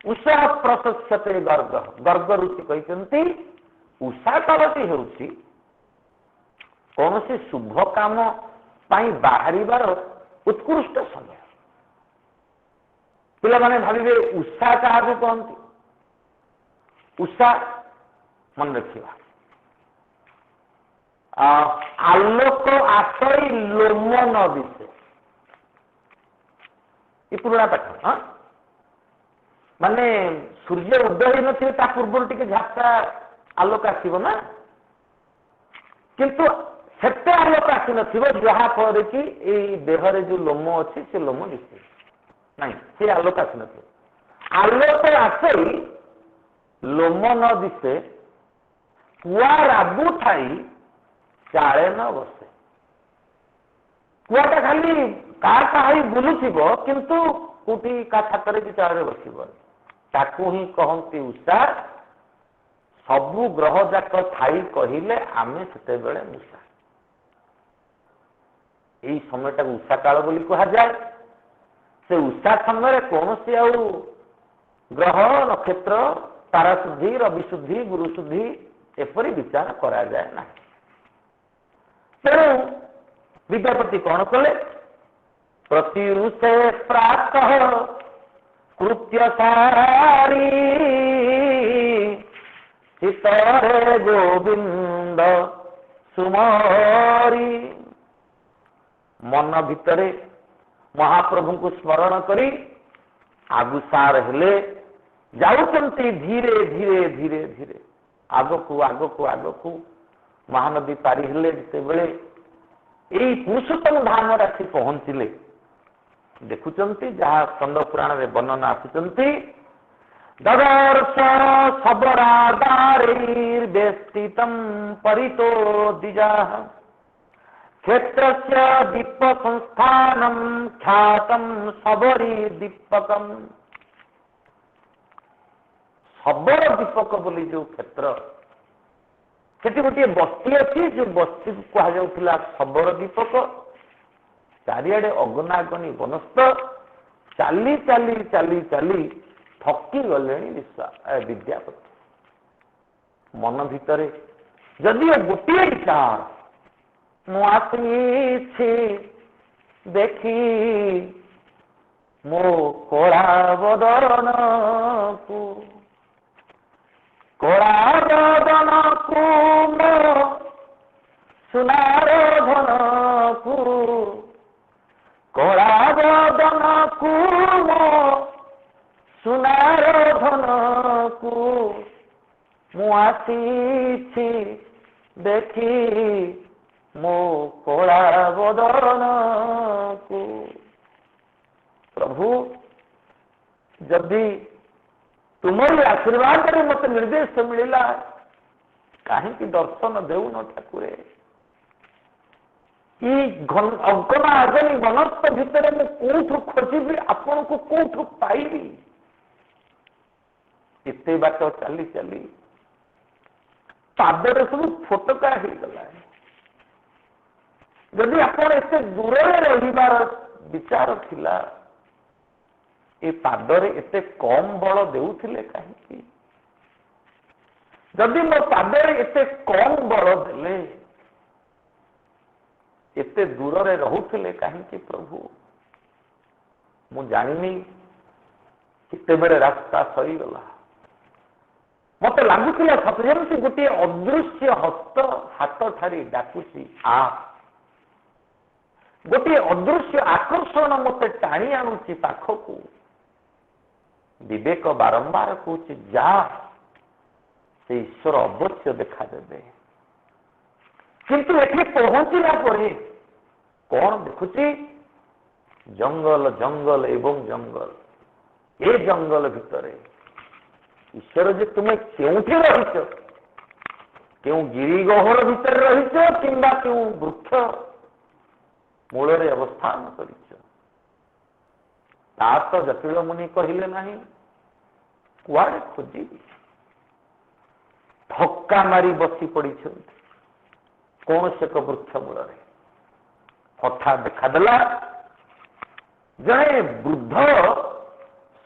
S2: उषा प्रशस्यते गर्ग गर्ग ऋषि कहते उषा कालटी होउछि कौन से शुभ काम पाई बाहर उत्कृष्ट समय। पिला माने भाविबे उषा क्या कहती उषा मन रखिबा आलोक आश्रय लोम न दिशे ये पुराना पाठ। हाँ माने सूर्य उदय नथिबे ता पूर्व टिके झापटा आलोक आसीबो ना किंतु सेते आलोक आसी नथिबो जहाँफल कि ये देहरे जो लोम अच्छी से लोम दिशे नहीं से आलोक आसी नथिबो। आलोक आसे लोम न दिशे कुआ राबु थाई चाले न बसे। कुआटा खाली का बुलुथिबो किंतु कोठी का छाତରେ भी चाले बसिबो ताकू ही कहंती उषा। सबु ग्रह जाक थाई कहिले आमे सेते बेले उषा। यही समयटा उषा काल बोली कहा जाए। से उषा समय कौन सी आउ ग्रह नक्षत्र तारा शुद्धि रवि शुद्धि गुरु शुद्धि एपरी विचार करा जाए ना। तेणु विद्यापति कौन कले प्रतिरुषे प्रातः कृत्य सारी चितरे गोविंद सुमारी। मन भितरे महाप्रभु को स्मरण करी आगुसार हेले जाउचंती धीरे धीरे धीरे धीरे आगकू आगकू आगकू महानदी पारी हेले जिते बेले यही पुरुषोत्तम धाम आसी पहुंचले देखुचंती जहाँ स्कंद पुराण रे वर्णना आसुचंती ददर्श सबरादारैर्वेष्टितं परितो द्विजाः क्षेत्रस्य दीप संस्थानं ख्यातं सबरी दीपकम्। सबर दीपक बोली जो क्षेत्र सेठी गोटे बस्ती अच्छी जो बस्ती को कह जाउथिला सबर दीपक। चारिआडे अगनागनी वनस्थ चाली चाली चाली चाली थकी गले विद्यापति। मन भितर जदि गोटे विचार मुआसी देखी मो कोड़ा बदन को कोड़ा बदन को मो सुनार धन को कोड़ा बदन को मो सुनार धन को मुआसी देखी मो कोड़ा बदन प्रभु जदि तुम्हारी आशीर्वाद रे मत निर्देश मिलला कहीं दर्शन देउन ठाकुरे अगना अगनी वनस्थ भितर मैं कौठु खोजी आपण को कौठु पाइबी एते बाट चली चली पादर सब फोटका हो गला जदि आपण एते दूर रहिबार विचार थिला ए पादरे एते कम बल देउथिले कहीं जदि मो पादरे एते कम बल देले एते दूर रे रहुथिले कहीं प्रभु मु जानिनी केते बेले रास्ता सही गला मत लगुला सतजमती गोटे अदृश्य हस्त हाथ ठारी डाकुची आ गोटे अदृश्य आकर्षण मत टाणी आणुची पाखकू विवेक बारंबार कहूँ जा से ईश्वर अवश्य देखा देवे किंतु एठी पहुंचला परे कौन देखुची जंगल जंगल एवं जंगल ए जंगल भितरे ईश्वर जे तुम्हें क्योंठी रहिच क्यों गिरिगहर भितर रहिच किंबा क्यों वृक्ष मूल अवस्थान करिच ता तो जटिल मुनि कहले नहीं कुआड़े खोजी धक्का मारी बसी पड़ी कौन से एक वृक्ष मूल हठात देखादेला जड़े वृद्ध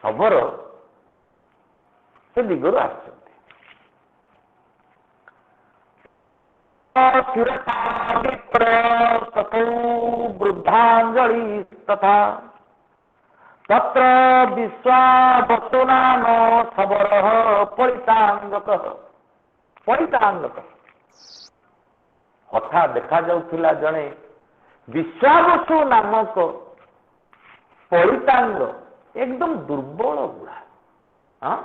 S2: शबर से दिगरु वृद्धांजलि तथा तत्र विश्वावसु नाम शबर परितांगक हठात देखा जाउथिला जणे विश्वावसु नामक परितांग एकदम दुर्बल बुढ़ा हाँ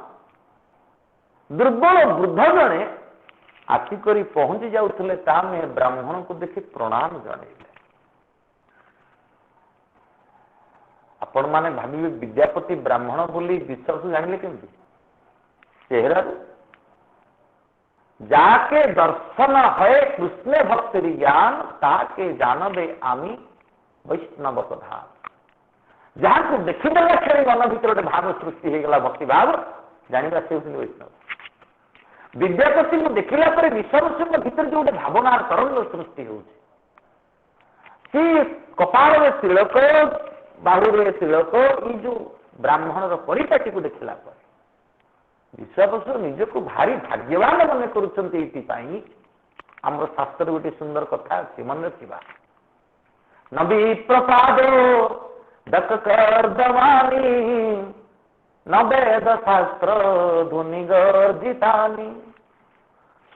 S2: दुर्बल वृद्ध जड़े आसिक पहुंची जाउथिले तामे ब्राह्मण को देखि प्रणाम जणैले आपण माने भाविबे विद्यापति ब्राह्मण बोली विश्वास जानिले केमती चेहरा जाके दर्शन है कृष्ण भक्ति ज्ञान ताके जानबे आमी वैष्णव कथा जहाँ को देखिदेला खेल मन भीतर गोटे भाव सृष्टि हो गला भक्ति भाव जानिबा से वैष्णव विद्यापति को देखला पर विश्वास भीतर जो गोटे भावना तरंग सृष्टि हो कपाल में तिलक बाहुरे तिलक ये जो ब्राह्मण परिपाटी को देखला पर विश्वास निजक भारी भाग्यवान मन करुँच आम शास्त्र गोटे सुंदर कथा अच्छी मन रखा नबी प्रसाद दकर्दवानी न वेद शास्त्र ध्वनि गर्जितानि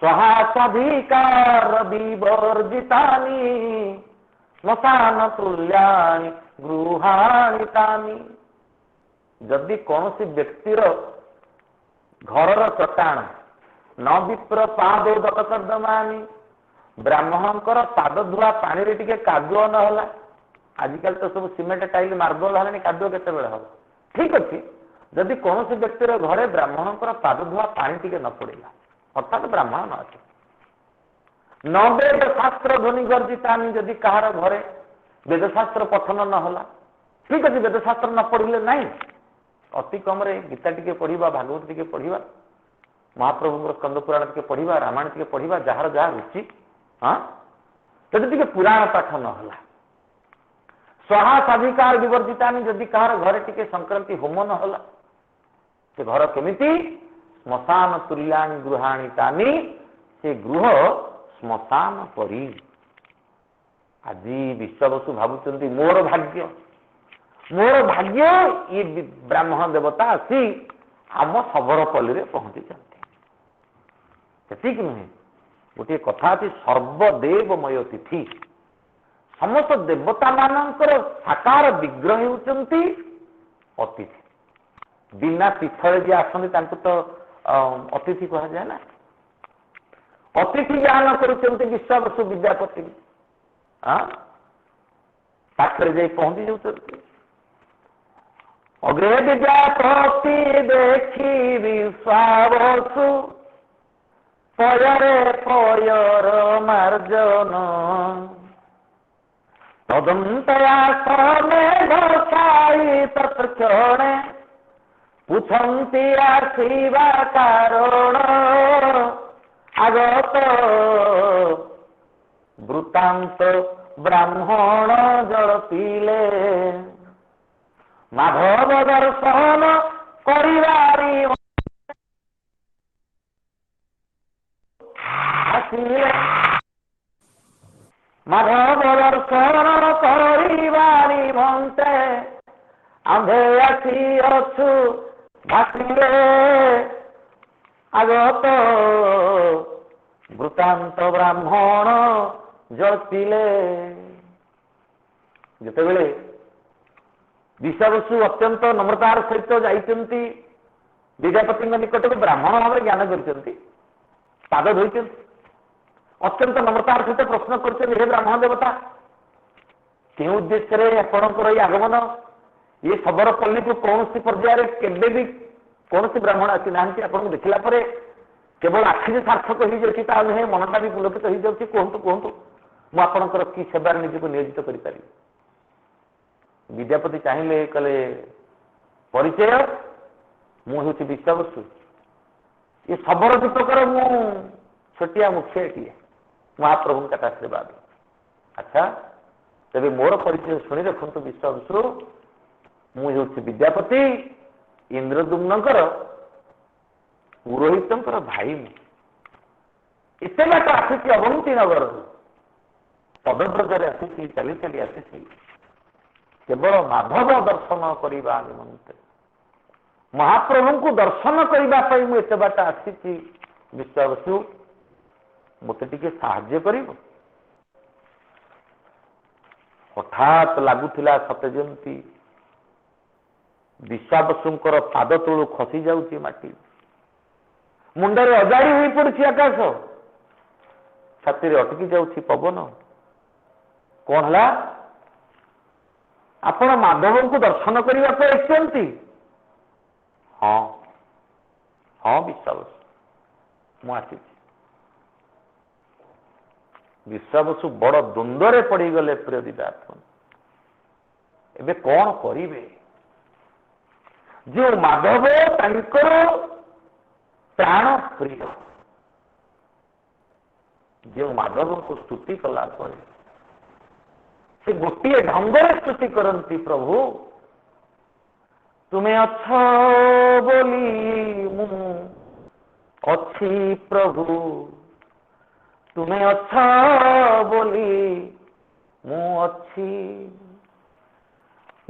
S2: स्वाहास्वाधिकार विवर्जितानि श्मशान तुल्यानि गृहाणितानि जदि कौन सी व्यक्तिर घर चट्टाण न विप्र पाद दकर्दमानी ब्राह्मणकर पाद धुआ पानी रे टिके कादुआ न होला आजिकल तो सब सीमेंट टाइल मार्बल है कादुआ केते बेले हम ठीक अच्छे जदि कौन सी व्यक्तिर घरे ब्राह्मणकर पाद धुआ पानी टिके न पड़ेगा अर्थात ब्राह्मण न अच्छे न वेद शास्त्र ध्वनि गर्जितानी जदि कहार घरे वेदशास्त्र पठन न होला ठीक अच्छे वेदशास्त्र न पढ़ले नहीं अति कम रे गीता टिके पढ़ा भागवत टिके पढ़ा महाप्रभु स्कंद पुराण टिके पढ़ा रामायण टिके पढ़ा जार जहाँ रुचि हाँ जदि टिके पुराण पाठ न होला स्वाहास्वाधिकार विवर्जितानि जदि कहार घरे टिके संक्रांति होम न होला से घर केमिति श्मशान तुल्यानि गृहाणितानि से गृह श्मशान परी आज विश्ववसु भावुचंती मोर भाग्य ये ब्राह्मण देवता आसी आम सबरपल्ली रे पहुंची सेतिक नुहे गोटे कथा अच्छी सर्वदेवमय तिथि समस्त देवता मानकर साकार विग्रह होती अतिथि बिना तीर्थरे जी आसती तो अतिथि कह जाए ना अतिथि ज्ञान कर विश्वावसु विद्यापति पाखरे जाई पहुंची जाऊँ ଅଗ୍ରେ ବିଦ୍ୟାପତି ଦେଖି ବିଶ୍ୱାବସୁ ପୟରେ ପୟର ମାର୍ଜନ ତଦନ୍ତୟାସନେ ବସାଇ ତତ୍କ୍ଷଣେ ପୁଛନ୍ତି ଆସିବା କାରଣ আগত বৃত্তান্ত ব্রাহ্মণ জল পিলে মাধব দর্শন করিবারি আসিলে মাধব দর্শন করিবারি মন্তে আম্ভে আসি অছু ভাসিলে আগত বৃত্তান্ত ব্রাহ্মণ জপিলে যেତେବେଳେ ବିଷାବସୁ ଅତ୍ୟନ୍ତ ନମ୍ରତାର ସହିତ ଯାଇଛନ୍ତି ବିଦ୍ୟାପତିଙ୍କ ନିକଟକୁ ବ୍ରାହ୍ମଣ ଭାବରେ ଜ୍ଞାନ କରିଛନ୍ତି ପାଦ ଧୋଇଛନ୍ତି ଅତ୍ୟନ୍ତ ନମ୍ରତାର ସହିତ ପ୍ରଶ୍ନ କରିଛନ୍ତି ହେ ବ୍ରାହ୍ମଣ ଦେବତା କେଉଁ ଉଦ୍ଦେଶ୍ୟରେ ଆପଣଙ୍କର ଏଇ ଆଗମନ ଏ ଶବର ପଲ୍ଲୀକୁ କୌଣସି ପର୍ଯ୍ୟାୟରେ କେବେ ବି କୌଣସି ବ୍ରାହ୍ମଣ ଆସିନାହାନ୍ତି ଆପଣଙ୍କୁ ଦେଖିଲା ପରେ କେବଳ ଆଖିରେ ସାର୍ଥକ ହେଇଯାଉଛି ତା ନୁହେଁ ମନଟା ବି ପୁଲକିତ ହେଇଯାଉଛି କୁହନ୍ତୁ କୁହନ୍ତୁ ମୁଁ ଆପଣଙ୍କର କି ସେବାରେ ନିଜକୁ ନିୟୋଜିତ କରିପାରିବି ବିଦ୍ୟାପତି ଚାହିଁଲେ କଲେ ପରିଚୟ ମୁଁ ହେଉଛି ବିଶ୍ୱାବସୁ ଏ ଶବର ଦୀପକର ମୁଁ ଛୋଟିଆ ମୁଖିଆଟିଏ ମହାପ୍ରଭୁଙ୍କ ଆଶୀର୍ବାଦ ଆଚ୍ଛା ତେବେ ମୋର ପରିଚୟ ଶୁଣି ରଖନ୍ତୁ ବିଶ୍ୱାବସୁ ମୁଁ ହେଉଛି ବିଦ୍ୟାପତି ଇନ୍ଦ୍ରଦ୍ୟୁମ୍ନଙ୍କର ପୁରୋହିତଙ୍କର ଭାଇ ମୁଁ ଏତେ ବାଟ ଆସିଛି ଅବନ୍ତୀ ନଗରରୁ ପଦବ୍ରଜରେ ଆସିଛି ଚାଲି ଚାଲି ଆସିଛି କେବଳ ମାଧବ ଦର୍ଶନ କରିବା ନିମନ୍ତେ ମହାପ୍ରଭୁଙ୍କୁ ଦର୍ଶନ କରିବା ପାଇଁ ମୁଁ ଏତେ ବାଟ ଆସିଛି ବିଶ୍ୱାବସୁ ମୋତେ ଟିକେ ସାହାଯ୍ୟ କରିବ ହଠାତ୍ ଲାଗୁଥିଲା ସତେ ଯେମିତି ବିଶ୍ୱାବସୁଙ୍କର ପାଦ ତଳୁ ଖସି ଯାଉଛି ମାଟି ମୁଣ୍ଡରେ ଅଜାଡ଼ି ହୋଇ ପଡୁଛି ଆକାଶ ଛାତିରେ ଅଟକି ଯାଉଛି ପବନ କଣ ହେଲା ଆପଣ ମାଧବଙ୍କୁ ଦର୍ଶନ କରିବାକୁ ଆସିଛନ୍ତି ହଁ ହଁ ବିଶ୍ୱାବସୁ ମୁଁ ଆସିଛି ବିଶ୍ୱାବସୁ ବଡ଼ ଦ୍ୱନ୍ଦ୍ୱରେ ପଡ଼ିଗଲେ ପ୍ରିୟ ଦିବ୍ୟାର୍ଥ ଏବେ କଣ କରିବେ ଯେଉଁ ମାଧବ ତାଙ୍କର ପ୍ରାଣ ପ୍ରିୟ ଯେଉଁ ମାଧବଙ୍କୁ ସ୍ତୁତି କଲା ପରେ ସେ ଗୋଟିଏ ଢଙ୍ଗରେ ସ୍ତୁତି କରନ୍ତି ପ୍ରଭୁ ତୁମେ ଅଛ ବୋଲି ମୁଁ ଅଛି ପ୍ରଭୁ ତୁମେ ଅଛ ବୋଲି ମୁଁ ଅଛି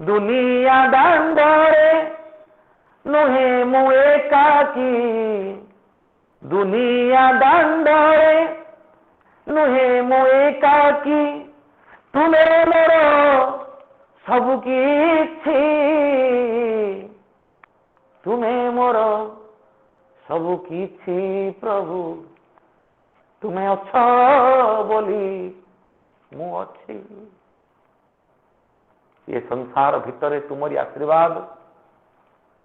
S2: ଦୁନିଆ ଦାଣ୍ଡରେ ନୁହେଁ ମୁଁ ଏକାକୀ ଦୁନିଆ ଦାଣ୍ଡରେ ନୁହେଁ ମୁଁ ଏକାକୀ ତୁମେ ମୋର ସବୁ କିଛି ତୁମେ ମୋର ସବୁ କିଛି ପ୍ରଭୁ ତୁମେ ଅଛ ବୋଲି ମୁଁ ଅଛି ଏ ସଂସାର ଭିତରେ ତୁମରି ଆଶୀର୍ବାଦ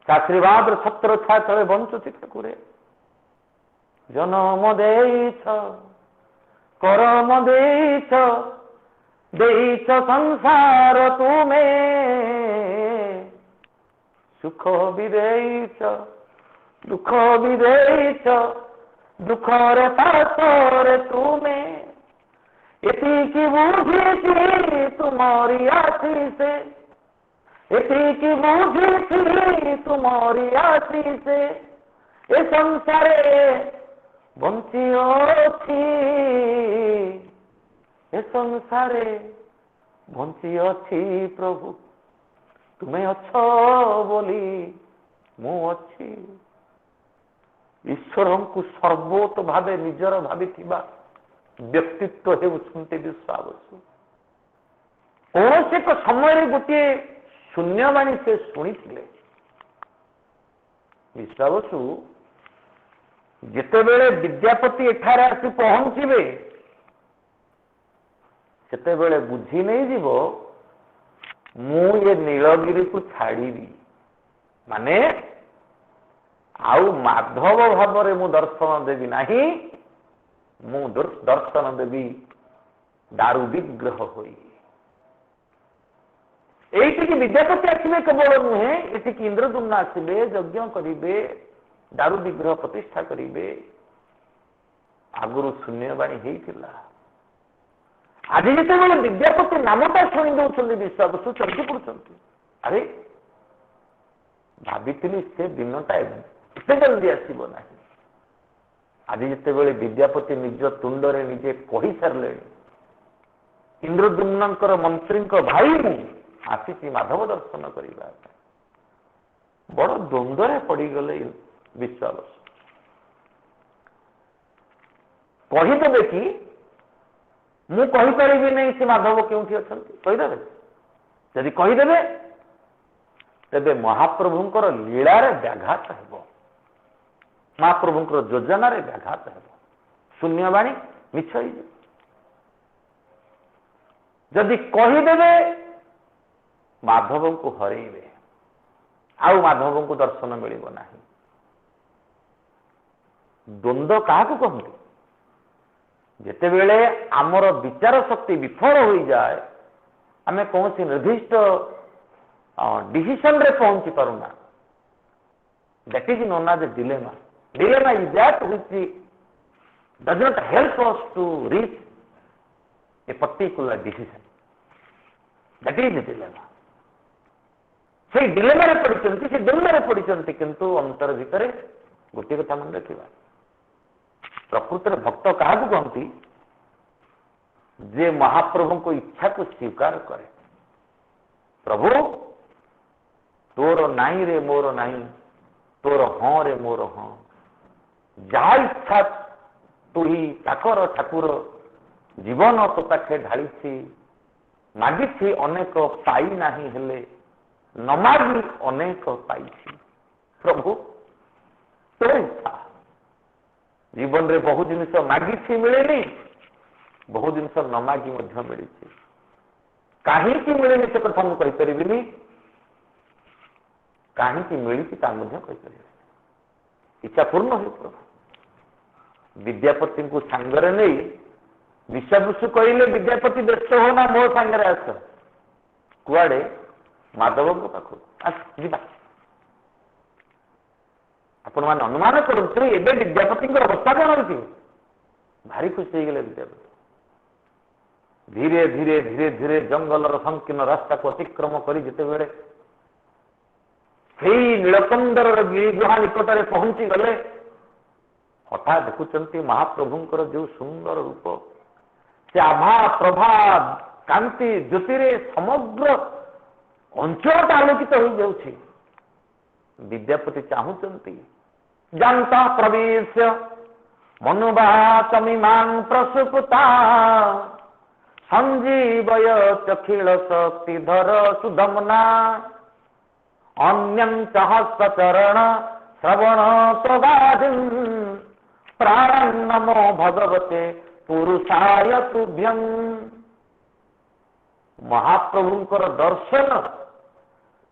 S2: ଆଶୀର୍ବାଦର ଛତ୍ର ଛାୟା ତଳେ ବଞ୍ଚୁଛି ଠାକୁରେ ଜନମ ଦେଇଛ କରମ ଦେଇଛ ଦେଇଛ ସଂସାର ତୁମେ ସୁଖ ବି ଦେଇଛ ଦୁଃଖ ବି ଦେଇଛ ଦୁଃଖରେ ପାଶରେ ତୁମେ ଏତିକି ବୁଝିଛି ତୁମରି ଆଶିଷେ ଏତିକି ବୁଝିଛି ତୁମରି ଆଶିଷେ ଏ ସଂସାରେ ବଞ୍ଚି ଅଛି ଏ ସଂସାରେ ବଞ୍ଚି ଅଛି ପ୍ରଭୁ ତୁମେ ଅଛ ବୋଲି ମୁଁ ଅଛି ଈଶ୍ୱରଙ୍କୁ ସର୍ବୋତ ଭାବେ ନିଜର ଭାବିଥିବା ବ୍ୟକ୍ତିତ୍ୱ ହେଉଛନ୍ତି ବିଶ୍ୱାବସୁ କୌଣସି ଏକ ସମୟରେ ଗୋଟିଏ ଶୂନ୍ୟବାଣୀ ସେ ଶୁଣିଥିଲେ ବିଶ୍ୱାବସୁ ଯେତେବେଳେ ବିଦ୍ୟାପତି ଏଠାରେ ଆସି ପହଞ୍ଚିବେ ସେତେବେଳେ ବୁଝି ନେଇଯିବ ମୁଁ ଏ ନୀଳଗିରିକୁ ଛାଡ଼ିବି माने आउ माधव भाव मु दर्शन देवी नाही, मु दर्शन देवी दारु विग्रह होई। एइटिकी विद्यापति आसिबे केवल नुहे, एटिकी इंद्रदुम्न आसिबे, यज्ञ करिबे, दारु विग्रह प्रतिष्ठा करिबे। आगुरु शून्यवाणी हेइतिला। आज जिते विद्यापति नामटा शुणी दौरान विश्वास चमकी पड़ुंट, अरे भावी से दिनटा एते जल्दी आसब ना। आज जिते विद्यापति निज तुंडरे निजे कही सारे, इंद्रदुम्नकर मंत्री भाई मु आसी माधव दर्शन करने, बड़ द्वंद्व पड़गले विश्वास। कहीदेवे कि मु कहीपरि नहीं से माधव क्योंकि अच्छा कहीदेवे, यदि कहीदेवे तेबे महाप्रभुंकर लीलार व्याघात हेब, महाप्रभुंकर योजनार व्याघात हेब, शून्यवाणी मिछ हो। जदि कहीदेवे माधव को हरइबे, आउ माधव को दर्शन मिल ना। द्वंद्व क्या कहते? जितेबले आमर विचार शक्ति विफल हो जाए, आम कौन सी निर्दिष्ट डिसीजन रे पहुंची पारुना। That is known as a dilemma. Dilemma is that which does not help us to reach a particular decision. That is a dilemma. से डिलेमा रे पड़िचंती, से द्वंद्व रे पड़िचंती, किंतु अंतर भितर गोटे कथा मन रखिबा, प्रकृत भक्त क्या कहती? जे महाप्रभु को इच्छा को स्वीकार करे। प्रभु तोर नाई रे मोर नाई, तोर हाँ रे मोर हाँ, जहा इच्छा तू ही ताकर ठाकुर, जीवन तो पाखे ढाली मागी अनेक पाई नहीं हेले, न मागी अनेक पाई। प्रभु तोर इच्छा। जीवन रे बहु जिनिस मागी मिले, बहु जिनिस न मागी मिली। कहीं मिले से कथा मुझे कहीपरि, कहीं मिली इच्छा पूर्ण हो। प्रभु विद्यापति को सांगरे नहीं विश्वाबसु कहले, विद्यापति व्यस्त हो ना, मो सांगरे आस कुआड़े माधव पाखु जा। आपण मैंने अनुमान करूँ एवं विद्यापति अवस्था कौन होती? भारी खुशी हो गले विद्यापति। धीरे धीरे धीरे धीरे जंगल संकीर्ण रास्ता को अतिक्रम कर जिते नीलकंदर गिरिगुहा निकट में पहुंची गले, हठात देखुं महाप्रभुंकर जो सुंदर रूप, से आभा प्रभा कांति ज्योति समग्र अंचल आलोकित हो जाऊँ। विद्यापति चाहूंती जानता प्रवेश मनुवाचमिमां प्रसुप्ता, संजीवय चखिल शक्तिधर सुदमना, अन्यंच हस्तचरण श्रवण प्रवादिं, प्राणं नमो भगवते पुरुषाय तुभ्यं। महाप्रभुंकर दर्शन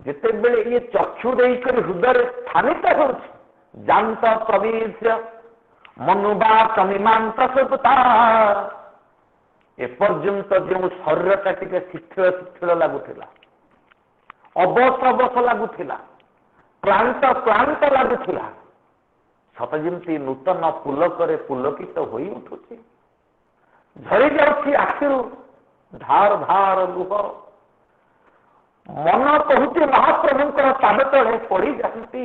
S2: जिते बेले ये चक्षु देकर हृदय स्थानित हो, जानता प्रवेश मनुवाचमिमां प्रसुप्ता, एपर्यंत जो शरीरटा टिके शिथिल शिथिल लगुला, अबस अबस लगुला, क्लांत क्लांत लगुला, सत जमी नूतन पुलक पुलकित हो उठुची, झरी जाऊँगी आखिरू धार धार लुह। मन कहूँ महाप्रभुंकर पाद तले पड़ी जाती,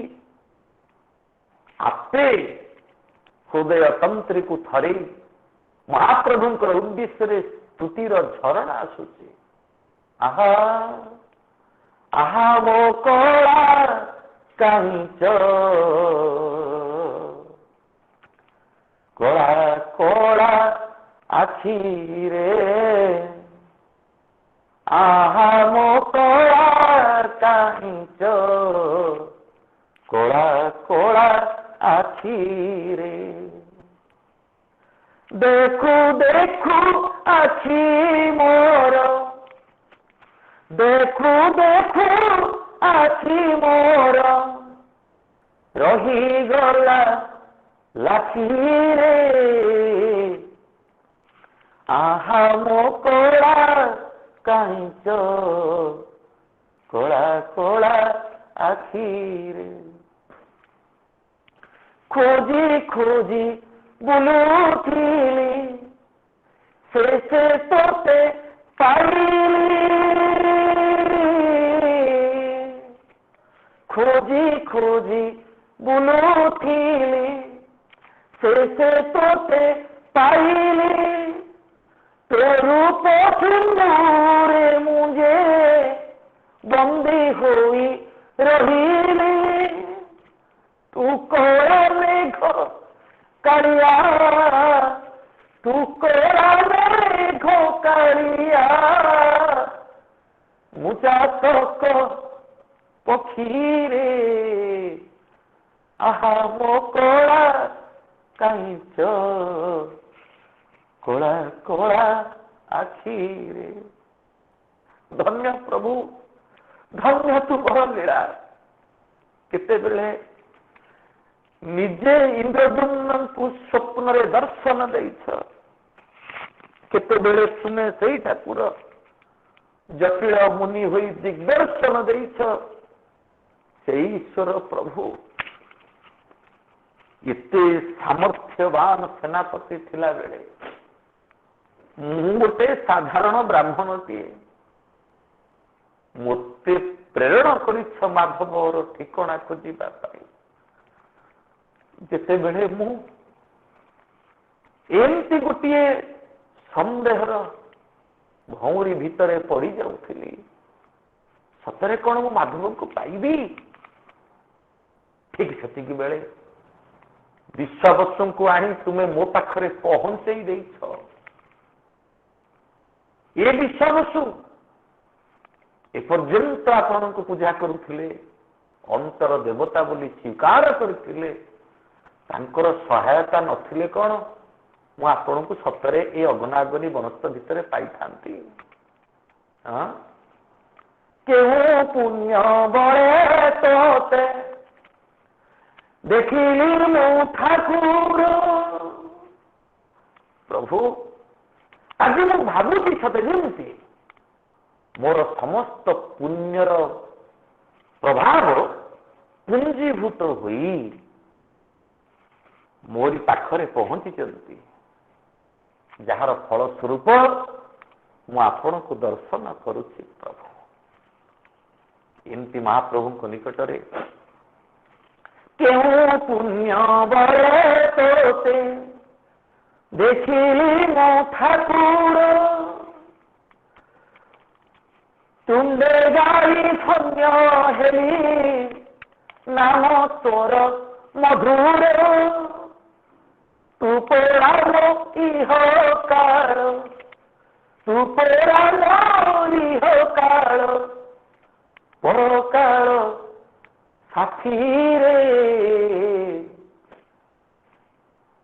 S2: आपे हृदय तंत्री को थरी महाप्रभुंकर उद्देश्य स्तुतिर झरणा आसूची। आहा आहा मो कला कांच, कला कला आखी रे, आहा मो कला कांच, कला कला आखी रे। देखू देखू आखी मोर, देखू देखू आखी मोर, ରହିଗଲା ଲାଖିରେ ଆହା ମୋ କଳା କାଞ୍ଚ କଳା କଳା ଆଖିରେ ଖୋଜି ଖୋଜି ବୁଲୁଥିଲି ଶେଷେ ତୋତେ ପାଇଲି ଖୋଜି ଖୋଜି ବୁଲୁଥିଲି ଶେଷେ ତୋତେ ପାଇଲି ତୋ ରୂପ ସିନ୍ଦୁରେ ମୁଁ ଯେ ବନ୍ଦୀ ହୋଇ ରହିଲି ତୁ କଳା ମେଘ କାଳିଆ ତୁ କଳା ମେଘ କାଳିଆ ମୁଁ ଚାତକ ପକ୍ଷୀରେ ଆହା ମୋ କଳା କାଞ୍ଚ କଳା କଳା ଆଖିରେ ଧନ୍ୟ ପ୍ରଭୁ ଧନ୍ୟ ତୁମର ଲୀଳା କେତେବେଳେ ନିଜେ ଇନ୍ଦ୍ରଦ୍ୟୁମ୍ନଙ୍କୁ ସ୍ୱପ୍ନରେ ଦର୍ଶନ ଦେଇଛ କେତେବେଳେ ତୁମେ ସେଇ ଠାକୁର ଜଟିଳ ମୁନି ହୋଇ ଦିଗ୍ଦର୍ଶନ ଦେଇଛ ସେଇ ଈଶ୍ୱର ପ୍ରଭୁ ଏତେ ସାମର୍ଥ୍ୟବାନ ସେନାପତି ଥିଲା ବେଳେ ମୁଁ ଗୋଟେ ସାଧାରଣ ବ୍ରାହ୍ମଣଟିଏ ମୋତେ ପ୍ରେରଣ କରିଛ ମାଧବର ଠିକଣା ଖୋଜିବା ପାଇଁ ଯେତେବେଳେ ମୁଁ ଏମିତି ଗୋଟିଏ ସନ୍ଦେହର ଭଉଁରୀ ଭିତରେ ପଡି ଯାଉଥିଲି ସତରେ କଣ ମୁଁ ମାଧବଙ୍କୁ ପାଇବି ଠିକ ସେତିକି ବେଳେ ବିଶ୍ୱାବସୁଙ୍କୁ ଆଣି ତୁମେ ମୋ ପାଖରେ ପହଞ୍ଚେଇ ଦେଇଛ ଏ ବିଶ୍ୱାବସୁ ଏପର୍ଯ୍ୟନ୍ତ ଆପଣଙ୍କୁ ପୂଜା କରୁଥିଲେ ଅନ୍ତର ଦେବତା ବୋଲି ସ୍ୱୀକାର କରିଥିଲେ ତାଙ୍କର ସହାୟତା ନଥିଲେ କଣ ମୁଁ ଆପଣଙ୍କୁ ସତରେ ଏ ଅଗନାଗନି ବନସ୍ତ ଭିତରେ ପାଇଥାନ୍ତି କେଉଁ ପୁଣ୍ୟ ବଳେ ତୋତେ ଦେଖିଲି ମୁଁ ଠାକୁର ପ୍ରଭୁ ଆଜି ମୁଁ ଭାବୁଛି ସତେ ଯେମିତି ମୋର ସମସ୍ତ ପୁଣ୍ୟର ପ୍ରଭାବ ପୁଞ୍ଜୀଭୂତ ହୋଇ ମୋରି ପାଖରେ ପହଞ୍ଚିଛନ୍ତି ଯାହାର ଫଳ ସ୍ୱରୂପ ମୁଁ ଆପଣଙ୍କୁ ଦର୍ଶନ କରୁଛି ପ୍ରଭୁ ଏମିତି ମହାପ୍ରଭୁଙ୍କ ନିକଟରେ କେଉଁ ପୁଣ୍ୟ ବଳେ ତୋତେ ଦେଖିଲି ମୋ ଠାକୁର ତୁଣ୍ଡେ ଗାଇ ଧନ୍ୟ ହେଲି ନାମ ତୋର ମଧୁର ତୁ ପରା ମୋ ଇହକାଳ ତୁ ପରା ମୋ ଇହକାଳ ପରକାଳ ସାଥିରେ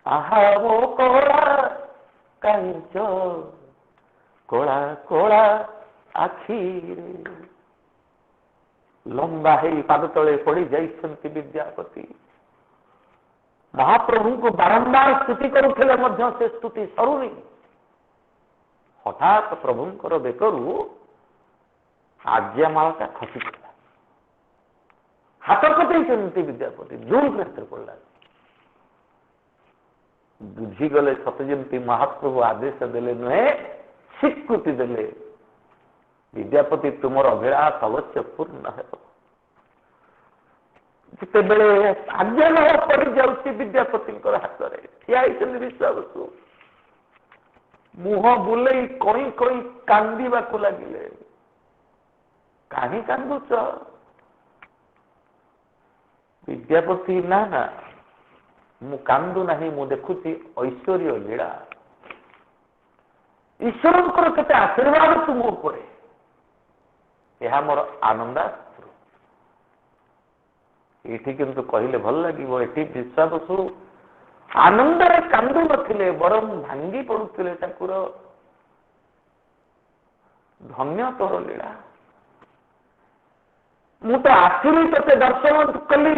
S2: ଆହା ମୋ କଳା କାଞ୍ଚ କଳା କଳା ଆଖିରେ ଲମ୍ବା ହେଇ ପାଦ ତଳେ ପଡି ଯାଇଛନ୍ତି ବିଦ୍ୟାପତି ମହାପ୍ରଭୁଙ୍କୁ ବାରମ୍ବାର ସ୍ତୁତି କରୁଥିଲେ ମଧ୍ୟ ସେ ସ୍ତୁତି ସରୁନି ହଠାତ୍ ପ୍ରଭୁଙ୍କର ବେକରୁ ଆଜ୍ଞାମାଳଟା ଖସିଥିଲା ହାତ କଟେଇଛନ୍ତି ବିଦ୍ୟାପତି ଜୋର ହାତରେ ପଡିଲା ବୁଝିଗଲେ ସତେ ଯେମିତି ମହାପ୍ରଭୁ ଆଦେଶ ଦେଲେ ନୁହେଁ ସ୍ୱୀକୃତି ଦେଲେ ବିଦ୍ୟାପତି ତୁମର ଅଭିଳାଷ ଅବଶ୍ୟ ପୂର୍ଣ୍ଣ ହେବ ଯେତେବେଳେ ଆଜ୍ଞାମାଳ ପଡି ଯାଉଛି ବିଦ୍ୟାପତିଙ୍କର ହାତରେ ଠିଆ ହେଇଛନ୍ତି ବିଶ୍ୱାବସୁ ମୁହଁ ବୁଲେଇ କଇଁ କଇଁ କାନ୍ଦିବାକୁ ଲାଗିଲେ କାହିଁ କାନ୍ଦୁଛ ବିଦ୍ୟାପତି ନା ନା ମୁଁ କାନ୍ଦୁ ନାହିଁ ମୁଁ ଦେଖୁଛି ଐଶ୍ୱର୍ଯ୍ୟ ଲୀଳା ଈଶ୍ୱରଙ୍କର କେତେ ଆଶୀର୍ବାଦ ତୁମ ଉପରେ ଏହା ମୋର ଆନନ୍ଦାଶ୍ରୁ ଏଠି କିନ୍ତୁ କହିଲେ ଭଲ ଲାଗିବ ଏଠି ବିଶ୍ୱାବସୁ ଆନନ୍ଦରେ କାନ୍ଦୁ ନଥିଲେ ବରଂ ଭାଙ୍ଗି ପଡୁଥିଲେ ଠାକୁର ଧନ୍ୟ ତୋର ଲୀଳା ମୁଁ ତ ଆସିଲି ତତେ ଦର୍ଶନ କଲି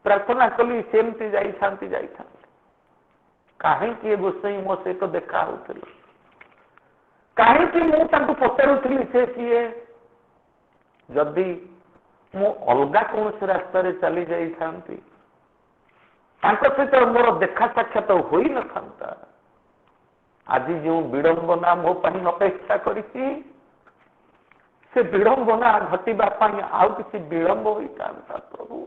S2: प्रार्थना कली सेमती जाई कहीं गोसाई मो सहित देखा होते कहीं मुझे पचारूली से किए जदि मु अलगा कौन से रास्ता चली जाती सहित मोर देखा साक्षात हो न था आज जो विडंबना मो अपेक्षा करिछि से विडंबना घटिबा आउ किसी विलंब होता प्रभु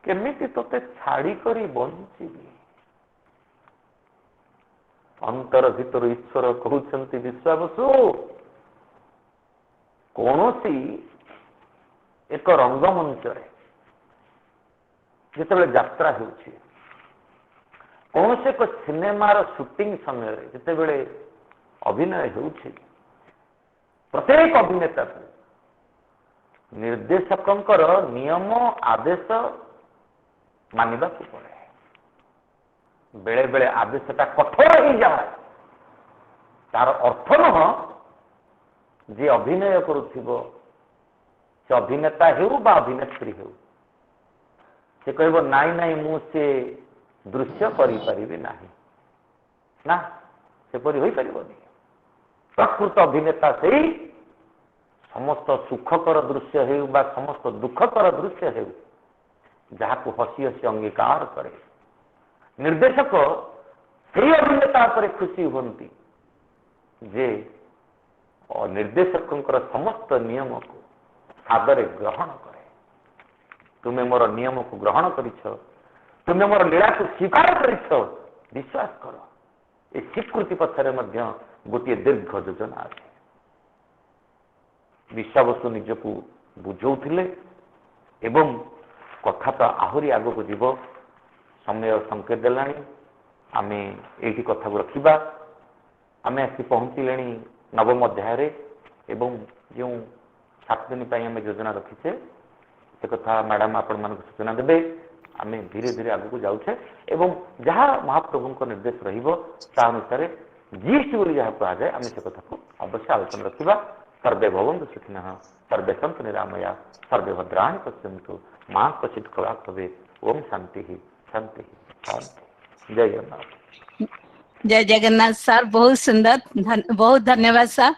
S2: केमिति तोते छाड़ी करी बंचिबी अंतर भीतर ईश्वर कहउछंती विश्वावसु कौनसी एक रंगमंच जिते यात्रा होउछि कौन से एक सिनेमार शूटिंग समय जिते अभिनय होउछि प्रत्येक अभिनेता निर्देशकंकर नियम आदेश मानिबा पड़े बेले बेले आदेशटा कठोर हो जाए तार अर्थ नह जे अभिनय करुथिबो से अभिनेता हो बा अभिनेत्री हो से कहबो नाई नाई मु से दृश्य करि परिबे नाही ना से परि होई परिबोनी प्रकृत अभिनेता से समस्त सुखकर दृश्य हो बा समस्त दुखकर दृश्य हो जहाँ को हसी हसी अंगीकार करे निर्देशक से अभिनेता पर खुशी होती जे निर्देशक समस्त नियम को सादरे ग्रहण करे तुम्हें मोर नियम को ग्रहण करिछ तुम्हें मोर लीला को स्वीकार करिछ विश्वास कर ए स्वीकृति पथरे मध्य गोटे दीर्घ योजना अच्छे विश्वावसु निजक बुझौथिले एवं कथा तो आहरी आग को जीव समय संकेत देलानी आमे एठी कथा को रखिबा आमे आसी पहुंचले नवम अध्याय एवं जो 7 दिन आम योजना रखीचे से कथा मैडम आपण मान सूचना देबे आमे धीरे धीरे आग को जाऊे एवं जहाँ महाप्रभु निर्देश अनुसार जीएसटी बोली जहाँ कह जाए आम से कथा को अवश्य आलोचना रखा सर्वे भवन्तु सुखिनः सर्वे सन्तु निरामया सर्वे भद्राणि पश्यन्तु मां क्वचित् कलात् भवेत् ओम शांति शांति शांति। जय जगन्नाथ।
S1: जय जगन्नाथ सर बहुत सुंदर बहुत धन्यवाद सर।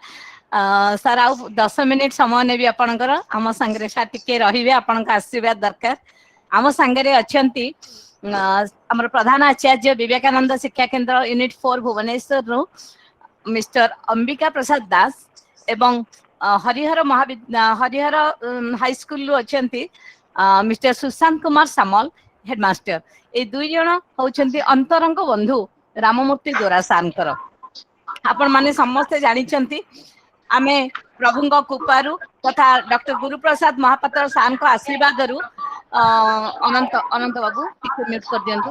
S1: सर आउ 10 मिनिट समय ने भी आपनकर आम संगे सर टिके रहिबे आपनका आशीर्वाद दरकार आम संगे अछंती हमर प्रधान आचार्य विवेकानंद शिक्षा केंद्र यूनिट 4 भुवनेश्वर रो मिस्टर अंबिका प्रसाद दास एवं हरिहर हरिहर हाई स्कूल अच्छी मिस्टर सुशांत कुमार सामल हेडमास्टर ए दुई जन होउछंती अंतरंग बंधु राममूर्ति दोरा सानकर आपण माने समस्ते जानिछंती आमे प्रभुंग कृपारू तथा डॉक्टर गुरुप्रसाद महापात्र सानक आशीर्वाद रु अनंत अनंत बाबू टिके म्यूट कर दियंतु।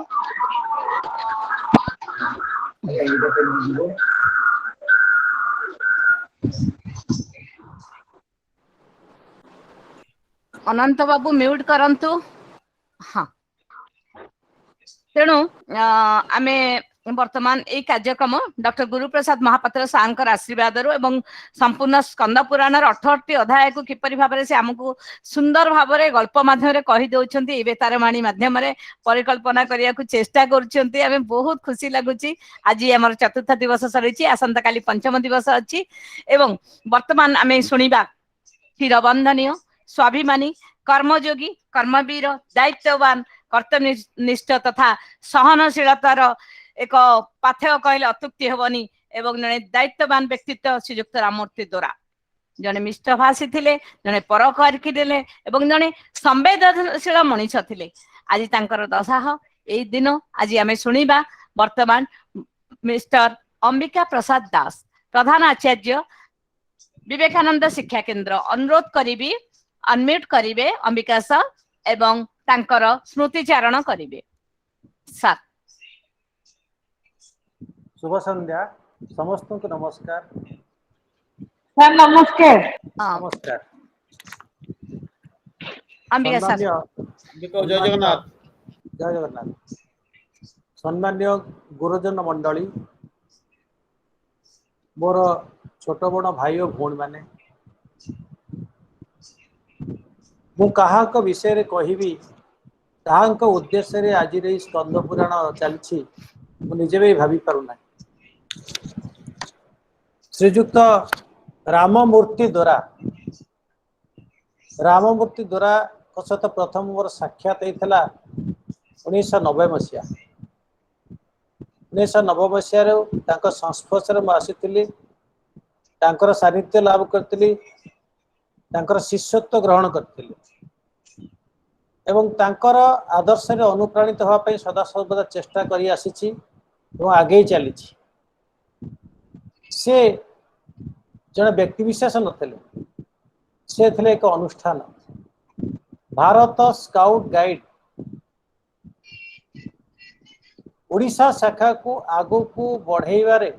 S1: अनंत बाबू म्यूट करंतु। हाँ तेणु आमे वर्तमान ए कार्यक्रम डॉक्टर गुरुप्रसाद महापात्र सारंकर आशीर्वाद एवं संपूर्ण स्कंद पुराण 18टी अध्याय को किपरि भाबरे से हमकु सुंदर भाबरे गल्प माध्यम कहि दउछंती ए बेतारवाणी माध्यम रे परिकल्पना करिया को चेष्टा करूछंती आमे बहुत खुशी लागुची। आज हमर चतुर्थ दिवस सरीची आसंता काली पंचम दिवस अछि एवं वर्तमान आमे सुनिबा चिरबंधनीय स्वाभिमानी कर्मयोगी कर्मवीर दायित्ववान कर्तव्यनिष्ठ तथा सहनशीलतार एक पाथेय कहले अत्युक्ति हेबनी एवं जने दायित्ववान व्यक्तित्व श्रीयुक्त राममूर्ति दोरा जने मिष्टभाषी थिले जने परोपकारी थिले एवं जने संवेदनशील मनीष थिले। आज तांकर दशाह ए दिन आज आमे सुनिबा वर्तमान मिस्टर अंबिका प्रसाद दास प्रधान आचार्य विवेकानंद शिक्षा केंद्र अनुरोध करिबी अनम्यूट करिवे अंबिका सर एवं तांकर स्मृतिचारण करिवे सर।
S4: शुभ संध्या समस्त को नमस्कार
S1: सर नमस्कार।
S4: नमस्कार
S1: अंबिका सर
S4: जय जगन्नाथ जय जगन्नाथ। सम्मान्य गुरुजन मंडली मोर छोट बड़ भाई और भौणी माने मु कहा विषय रे कहिबी ତାହାଙ୍କ ଉଦ୍ଦେଶ୍ୟରେ ଆଜି ଏଇ ସ୍କନ୍ଦ ପୁରାଣ ଚାଲିଛି ମୁଁ ନିଜେ ବି ଭାବି ପାରୁନା। ଶ୍ରୀଯୁକ୍ତ ରାମମୂର୍ତ୍ତି ଦୋରା ସହିତ ପ୍ରଥମ ମୋର ସାକ୍ଷାତ ହେଇଥିଲା 1990 ମସିହା। 1990 ମସିହାରୁ ତାଙ୍କ ସଂସ୍ପର୍ଶରେ ମୁଁ ଆସିଥିଲି, ତାଙ୍କର ସାନ୍ନିଧ୍ୟ ଲାଭ କରିଥିଲି, ତାଙ୍କର ଶିଷ୍ୟତ୍ୱ ଗ୍ରହଣ କରିଥିଲି ଏବଂ ତାଙ୍କର ଆଦର୍ଶରେ ଅନୁପ୍ରାଣିତ ହେବା ପାଇଁ ସଦାସର୍ବଦା ଚେଷ୍ଟା କରି ଆସିଛି ଏବଂ ଆଗେଇ ଚାଲିଛି। ସେ ଜଣେ ବ୍ୟକ୍ତିବିଶେଷ ନଥିଲେ, ସେ ଥିଲେ ଏକ ଅନୁଷ୍ଠାନ, ଭାରତ ସ୍କାଉଟ ଗାଇଡ ओडिशा शाखा को आगो को बढ़ेबारे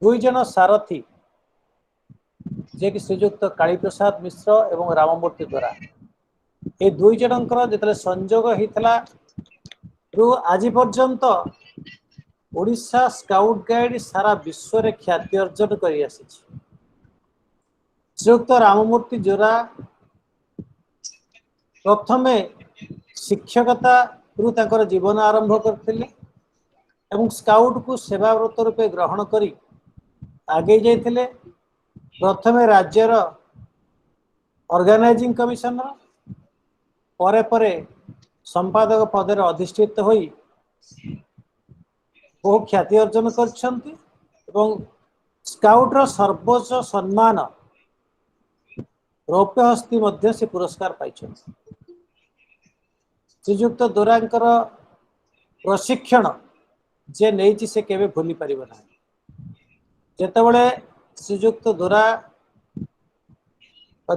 S4: दुई जन सारथी जे कि श्रीजुक्त कालीप्रसाद मिश्र एवं राममूर्ति द्वारा ये दुई जनकर जिते संजोग होता आज पर्यंत ओडिशा स्काउट गाइड सारा विश्व रे ख्याति अर्जन कर श्रीयुक्त राममूर्ति जोरा प्रथमे शिक्षकता रु जीवन आरंभ करथिले एवं स्काउट को सेवाव्रत रूपे ग्रहण करी आगे जाइथिले। प्रथमे राज्यर ऑर्गेनाइजिंग कमिशनर परे परे संपादक पदे अधिष्ठित होई बहु ख्याति अर्जन करछंती एवं स्काउट रो सर्वोच्च सम्मान रौप्य हस्ती मध्य से पुरस्कार पाइछंती। श्रीजुक्त दोरांकर प्रशिक्षण जे नहीं से केवे भूली पारिबो ना। जेतेबेले श्रीजुक्त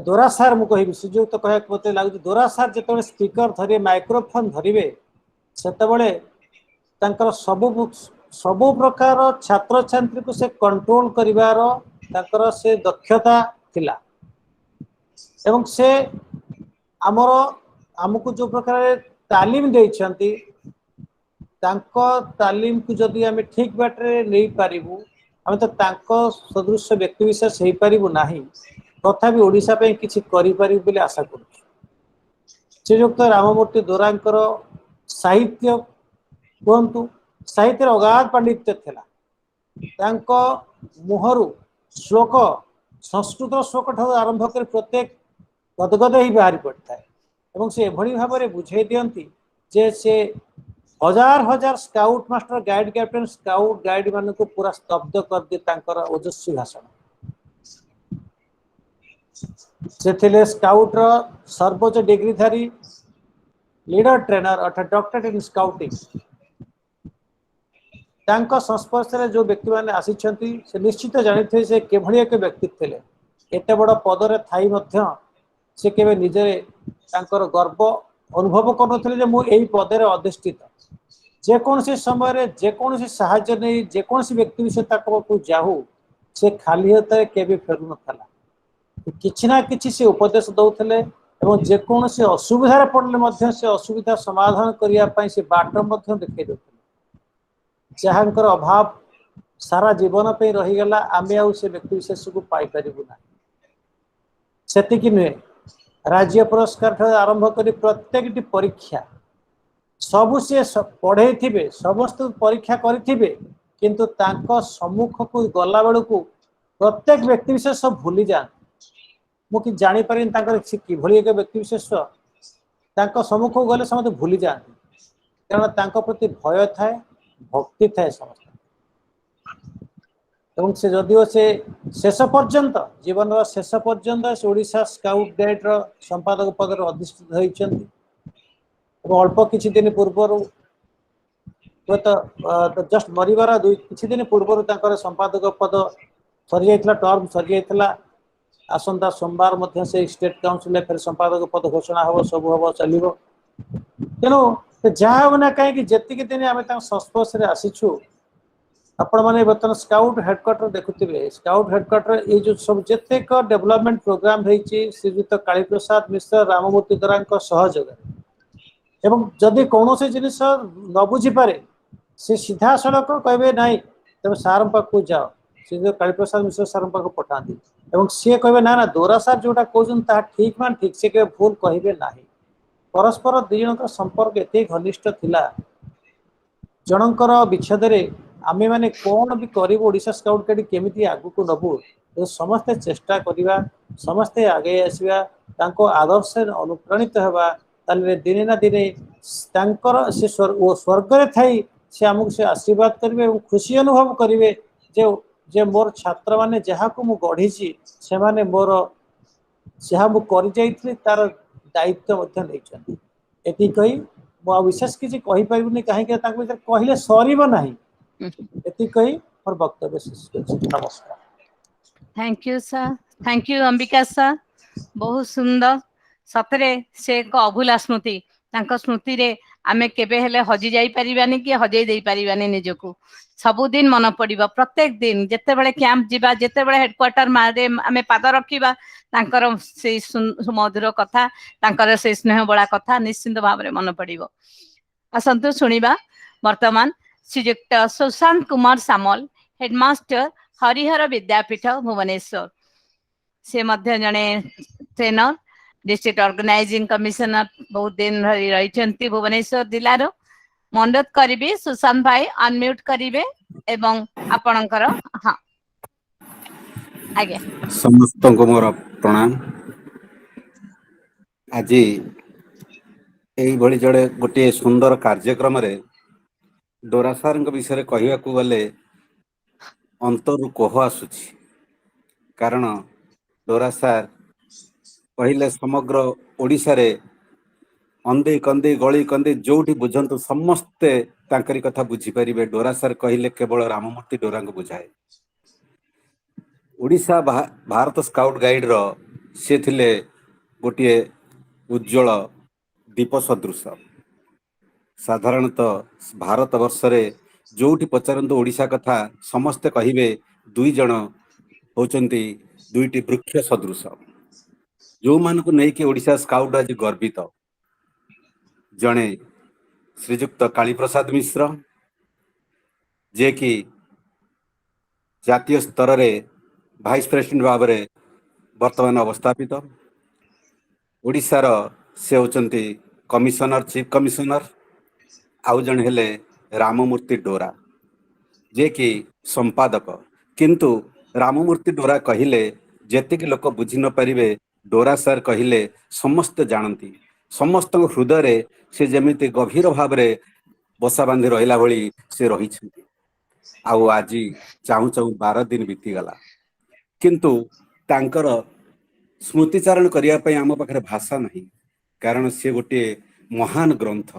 S4: दोरा सार मु कहि श्रीजुक्त कहे मते लागु दोरा सार जेतेबेले स्पीकर धरिए माइक्रोफोन धरिबे सेतेबेले तांकर सबु प्रकार छात्र छात्री को से कंट्रोल करिवार तांकर से दक्षता थिला एवं से आमर आमको जो प्रकार तालीम देइछंती तांको तालीम को जदि आमे ठीक बाटरे नहीं पारिबु आमे तो तांको सदृश व्यक्ति विशेष हो पारिबु नाही, तथापि ओडिशा पे किछि करि पारिबु बोली आशा करू। श्रीयुक्त राममूर्ति दोरांकर साहित्य कहतु साहित्य अगाध पांडित्य थिला, तांको मुहरु श्लोक संस्कृत श्लोक ठार आरंभ कर प्रत्येक गदगद ही बाहरी पड़ता है एवं से एभली भाव में बुझे दियंती जे से हजार हजार scout master guide captain scout guide मान को पूरा स्तब्ध कर दी तांकर ओजस्वी भाषण। से थिले स्काउट रो सर्वोच्च डिग्रीधारी लीडर ट्रेनर अर्थात डॉक्टरेट इन स्काउटिंग। तांको संस्पर्श रे जो व्यक्ति माने आसीछंती से निश्चित जानिथे से केभली एक व्यक्ति थिले, एते बड़ पदरे थाई मध्य से केवे निजे तांकर गर्व अनुभव करनथिले जे मु एई पदरे अधिष्ठित। जे कोनसी समय रे जे कोनसी सहायता नै जे कोनसी व्यक्ति विषय ताको को जाहु से खाली होते केबे फेरु नथला, किछि ना किछि से उपदेश दउथले एवं जे कोनसी असुविधा रे पड़ले मध्य से असुविधा समाधान करिया पई से बाट मध्य देखै दउथले। जहाँकर अभाव सारा जीवन पे रहीगला आमे आउ से व्यक्ति विशेष को पाई परिबु ना। सेतिकी नुहे राज्य पुरस्कार आरंभ करी प्रत्येक परीक्षा सबु से पढ़े थे समस्त परीक्षा करिथिबे किंतु तांको सम्मुख को गला बेलू प्रत्येक व्यक्ति विशेष भूली जाए मुझे जापर कि एक व्यक्ति विशेष तांको सम्मुख को गले समस्त भूली जाती कारण तांको प्रति भय थाए भक्ति थाए समस्त एवं से जदिओ से शेष पर्यंत जीवन शेष पर्यंत से ओडिशा स्काउट गाइड संपादक पद अधिष्ठित होती अल्प किछि दिन पूर्व जस्ट मरिबार किछि दिन पूर्व संपादक पद सरी जाइथिला टर्म सरी जाइथिला आसंता सोमवार मध्य से स्टेट काउंसिल फिर संपादक पद घोषणा हम सब हम चलो तेणु जहाँ होना कहीं जी दिन आम संस्पर्श आसीचु आपण मैंने बर्तमान स्काउट हेडक्वार्टर देखुए स्काउट हेडक्वार्टर ये जो सब जेतेक डेवलपमेंट प्रोग्राम होती श्रीजुक्त कालीप्रसाद मिश्र राममूर्ति द्वारा सहयोग एवं जदि कौन से जिनिस न बुझीपे से सीधा सड़क कहे ना तब सार पाक जाओ श्रीजुक्त कालीप्रसाद मिश्र सार पाक पठाती एवं सी कहे ना ना दोरा सार जोटा कहते ठीक मान ठीक से भूल कहे ना परस्पर दी जन संपर्क एत घनिष्ठ थिला जनकर विच्छेदरे आमे माने कौन भी करूँ ओडिशा स्काउट गाइड केमिति आगु को नबू तो समस्ते चेष्टा करिबा समस्ते आगे आसवा तांको आदर्श अनुप्राणित हेबा ताले दिने ना दिने तांकर से स्वर्ग रे थाई से आमको से आशीर्वाद करेंगे और खुशी अनुभव करेंगे जे मोर छात्र माने जहाँ को मु गढ़ी से माने मोर जहाँ मु कर जाइथिली तार दायित्व मध्य नहीं एति कही मु विशेष किसी कहि परिबुनी काहे के तांको भीतर कहिले सरीब नाही एति कही मोर वक्तव्य शेष करछि नमस्कार
S1: thank you sir thank you Ambika sir बहुत सुंदर सतरे से एक अभूला स्मृति तांको स्मृति रे आमे केबे हेले हजी जाई परिबानी कि हजई देई परिबानी निजको सबुदिन मन पड़िबा प्रत्येक दिन जेते बेले कैंप जिबा जेते बेले हेडक्वार्टर मारे आमे पाद रखिबा तांकर से मधुर कथा तांकर से स्नेह बड़ा कथा निश्चिंत भाव रे मन पड़िबो असंतु सुनिबा वर्तमान श्रीयुक्त सुशांत कुमार सामल हेडमास्टर हरिहर विद्यापीठ भुवनेश्वर से मध्य जने ट्रेनर डिस्ट्रिक्ट ऑर्गेनाइजिंग कमिशनर बहुत दिन रही भुवनेश्वर जिलार अनुरोध करी सुशांत भाई अनम्यूट करिवे एवं आपणकर हाँ आगे
S5: समस्त को मोर प्रणाम आज यही जड़े गोटे सुंदर कार्यक्रम रे डोरा सार विषय कहवा गले अंतर कोह आसुची कारण डोरा सार कहले समग्र ओडिशा रे अंधे कंदे गली कंदे जोठी बुझंतु समस्ते तांकरी कथा बुझी परिबे डोरा सार कहले केवल राममूर्ति डोरा को बुझाए ओडिशा भारत स्काउट गाइड रो से थिले गोटे उज्जवल दीप सदृश साधारणतः भारत वर्ष रे जोठी पचारंतु ओडिशा कथा समस्ते कहिबे दुई जन होचंती दुईटी वृक्ष सदृश जो मान को नहीं कि ओडिशा स्काउट आज गर्वित जड़े श्रीजुक्त काली प्रसाद मिश्र जे कि जातीय स्तर रे भाइस प्रेसिडेंट भाव में वर्तमान अवस्थापित ओडिशार से होचंती कमिशनर चीफ कमिशनर आउ जन हेले राममूर्ति डोरा जे कि संपादक किंतु राममूर्ति डोरा कहले जेतिक लोक बुझी न पारिबे डोरा सर कहले समस्त जानती समस्त हृदय रे से जेमिति गभीर भाव में बसा बांधी रहिला भली से रही आउ आज चाहू चाहू 12 दिन बीतीगला किंतु तांकर स्मृतिचारण करने आम पाखे भाषा नहीं कारण सी गोटे महान ग्रंथ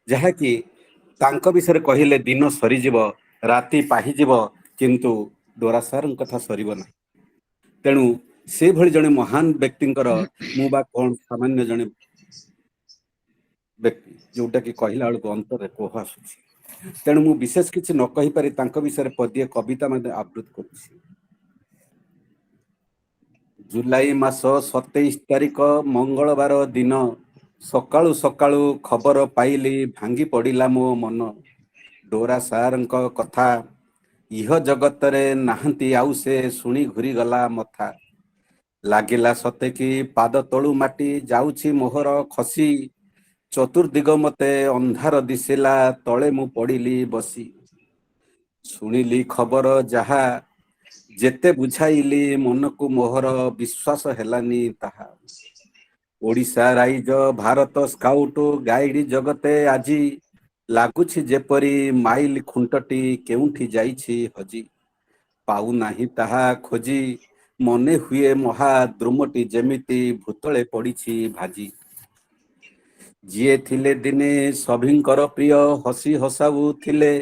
S5: जहा कि तांक विषय कहले दिन सरीज राति पाहिजिब किंतु डोरा सार कथा सरीब ना तेणु से भली जने महान व्यक्ति मुबा कौन सामान्य जने व्यक्ति जोटा कि कहला बेलू अंतर कोह आसुची तेणु मु विशेष किसी न कहि पारि तांक विषय पदिए कविता में आवृत्ति करुछि जुलाई मास 27 तारिख मंगलवार दिन सकाळु सकाळु खबर पाइली भांगी पड़िला मो मन डोरा सारंक कथा इह जगत रे नाहंती आउ से शुणी घुरी गला मथा लागिला सते कि पाद तळु माटी जाउछि मोहर खसी चतुर्दिग मते अंधार दिसिला तळे मु पड़िली बसी शुणिली खबर जहा जेते बुझाइली मन को मोहर विश्वास हेलानी ताहा Odisha rise Bharat scout guide जगते आजी लागुछि जेपरी माइल खुंटटी केउठी जाइछि हजी पाउ नाही ताहा खोजी मने हुए महा द्रुमटी जेमिति भूतले पड़िछि भाजी जिए थिले दिने सभिंकर प्रिय हसी हसाऊ थिले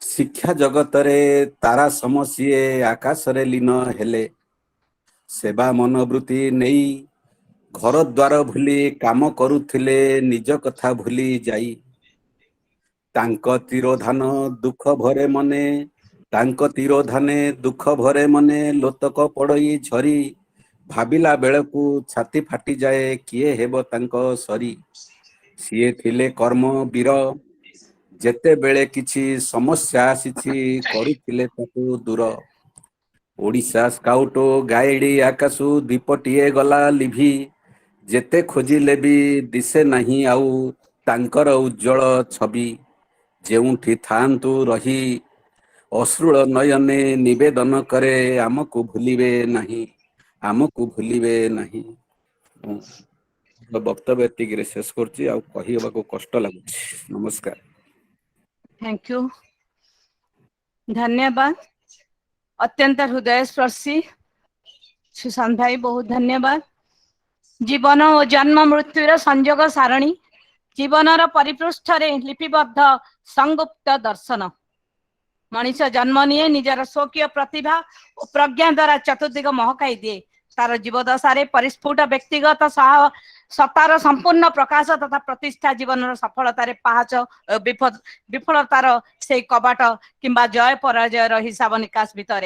S5: शिक्षा जगत रे तारा समसीए आकाश रे लीन हेले सेवा मनोवृत्ति नहीं घर द्वार भूली काम करुथिले निज कथा भूली जाई तांको तिरोधान दुख भरे मने तांको तिरोधाने दुख भरे मने लोतक पड़ई झरी भाबिला बेलकू छाती फाटी जाए किए हेबो तांको सरी सिए थिले कर्म वीर जेते बेले किछि समस्या आसीछि करिथिले ताकू दूर ओडिशा स्काउट गाइड आकाशु दीपटीए गला लिभि ଯେତେ ଖୋଜିଲେ ବି ଦିଶେ ନାହିଁ ଆଉ ତାଙ୍କର ଉଜ୍ଜଳ ଛବି। ଯେଉଁଠି ଥାଆନ୍ତୁ ରହି ଅଶ୍ରୁଳ ନୟନେ ନିବେଦନ କରେ ଆମକୁ ଭୁଲିବେ ନାହିଁ, ଆମକୁ ଭୁଲିବେ ନାହିଁ। ମୁଁ ବକ୍ତବ୍ୟ ଏତିକିରେ ଶେଷ କରୁଛି, ଆଉ କହିବାକୁ କଷ୍ଟ ଲାଗୁଛି। ନମସ୍କାର।
S1: थैंक यू, धन्यवाद। अत्यंत हृदय स्पर्शी सुशांत भाई, बहुत धन्यवाद। जीवन और जन्म मृत्युर संयोग सारणी, जीवनर परिपृष्ठ लिपिबद्ध संगुप्त दर्शन। मनीष जन्म निये निजर स्वकीय प्रतिभा और प्रज्ञा द्वारा चतुर्दिग महकाई दिए। तार जीवदशा परिस्फुट व्यक्तिगत सत्तार संपूर्ण प्रकाश तथा प्रतिष्ठा जीवन सफलतार पाहाच विफलतार से कबाट किंबा जय पराजयर हिसाब निकास भितर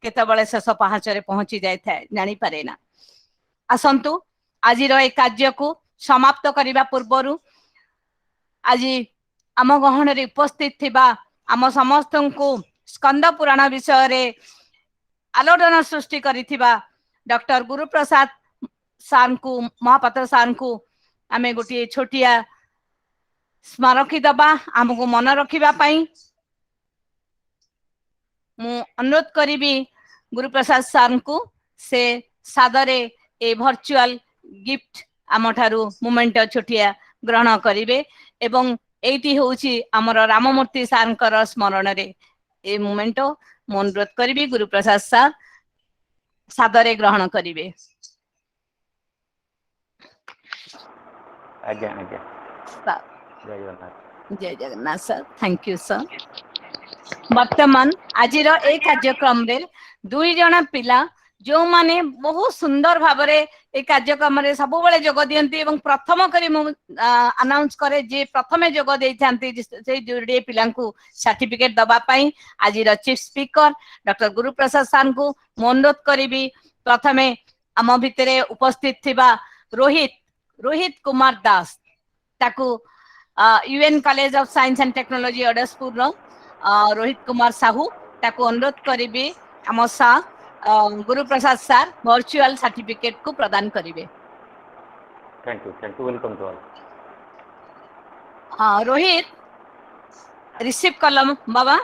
S1: केतबळे शेष पाहाचरे पहुंची जाए जानी पारे ना। आसंतु आज कार्य को समाप्त करने पूर्व आज आम गहन उपस्थित थिबा आम समस्त को स्कंद पुराण विषय रे आलोड़न सृष्टि करिथिबा डॉक्टर गुरुप्रसाद सार को महापात्र सार को आमे गोटे छोटिया स्मारकी दबा आमको मन रखिबा पाई मु अनुरोध करी गुरुप्रसाद सार को से सादरे ए वर्चुअल गिफ्ट आम ठारू मोमेंट छोटिया ग्रहण करिवे एवं एटी होउची हमर राममूर्ति सारंकर स्मरण रे ए मोमेंट मु अनुरोध करी गुरुप्रसाद सार सादरे ग्रहण करिवे।
S2: आज्ञा आज्ञा। जय जगन्नाथ।
S1: जय Jagannath sir, thank you sir. वर्तमान आज ए कार्यक्रम रे दुई जन पिला जो माने बहुत सुंदर भाव ए कार्यक्रम रे सब बेले जोग दियंती एवं प्रथम करी मु अनाउंस करे जे प्रथमे जोग देइथांती से जोडे पिला को सर्टिफिकेट दबा पई आज चीफ स्पीकर डॉक्टर गुरुप्रसाद सार को मु अनुरोध करी प्रथमे आम भितरे उपस्थित थिबा रोहित कुमार दास ताकू U N college of science and technology Adaspur रो रोहित कुमार साहू ताकू अनुरोध करी आम सा गुरुप्रसाद सार वर्चुअल सर्टिफिकेट को प्रदान करिवे।
S2: Thank you, welcome to all.
S1: Rohit receive कलम बाबा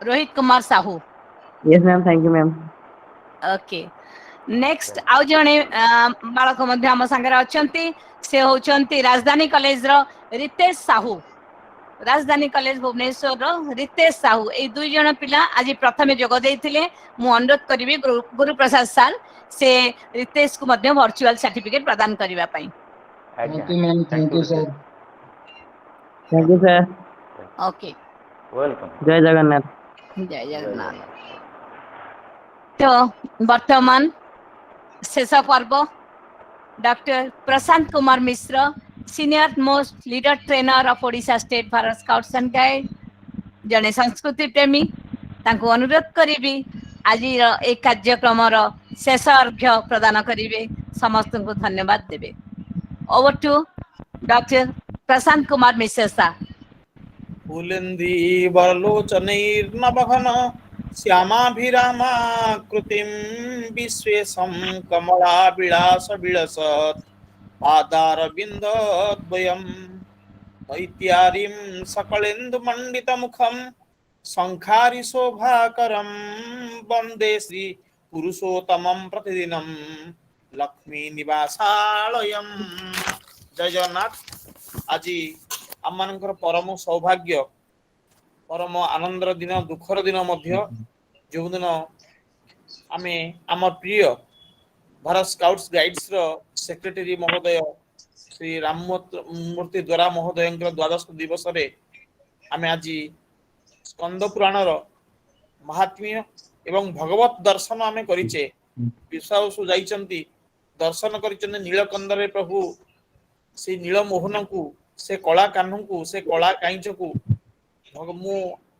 S1: Rohit Kumar Sahu.
S6: Yes ma'am, thank you ma'am.
S1: Okay, next आउ जने बालक मध्य हम संगे अछंती से होचंती राजधानी कॉलेज रो रितेश साहू। राजधानी कॉलेज भुवनेश्वर रो रितेश साहू ए दुई जन पिला आज प्रथमे जोग देइथिले। मु अनुरोध करिवि गुरुप्रसाद सार से रितेश को मध्य वर्चुअल सर्टिफिकेट प्रदान करिवा पई।
S2: Thank
S6: you ma'am, thank you sir. Thank you sir.
S1: Okay,
S2: welcome.
S6: जय जगन्नाथ।
S1: जय जगन्नाथ। तो वर्तमान शेष पर्व doctor Prashant Kumar Mishra senior most leader trainer of Odisha state forest scouts and guide जने संस्कृति प्रेमी तांको अनुरोध करी आज एक कार्यक्रम शेष अर्घ्य प्रदान करेंगे। समस्त को धन्यवाद देवे। Over to doctor Prashant Kumar Mishra साहब।
S7: फूलेन्दी वरलोचनैर्नवघन श्यामाभिरामा कृतिं विश्वेशं कमला विलास विलसत् पादारविन्दद्वयं दैत्यारीं सकलेन्दुमण्डितमुखं शङ्खारि शोभाकरं वन्दे श्री पुरुषोत्तमं प्रतिदिनं लक्ष्मी निवासालयं। जय जगन्नाथ। आज आम मानकर परम सौभाग्य परम आनंदर दिन दुखर दिन मध्य जो दिन आमे आम प्रिय भारत स्काउट्स गाइड्स रो सेक्रेटरी महोदय श्री राममूर्ति द्वारा महोदय द्वादश दिवस रे आमे आज स्कंद पुराण महात्म्य एवं भगवत दर्शन आमे करिचे। विश्वासु जाइचंती दर्शन करिचंती नीलकंदरे प्रभु से नीलमोहन को से कला कान्हू को से कला काइच को मु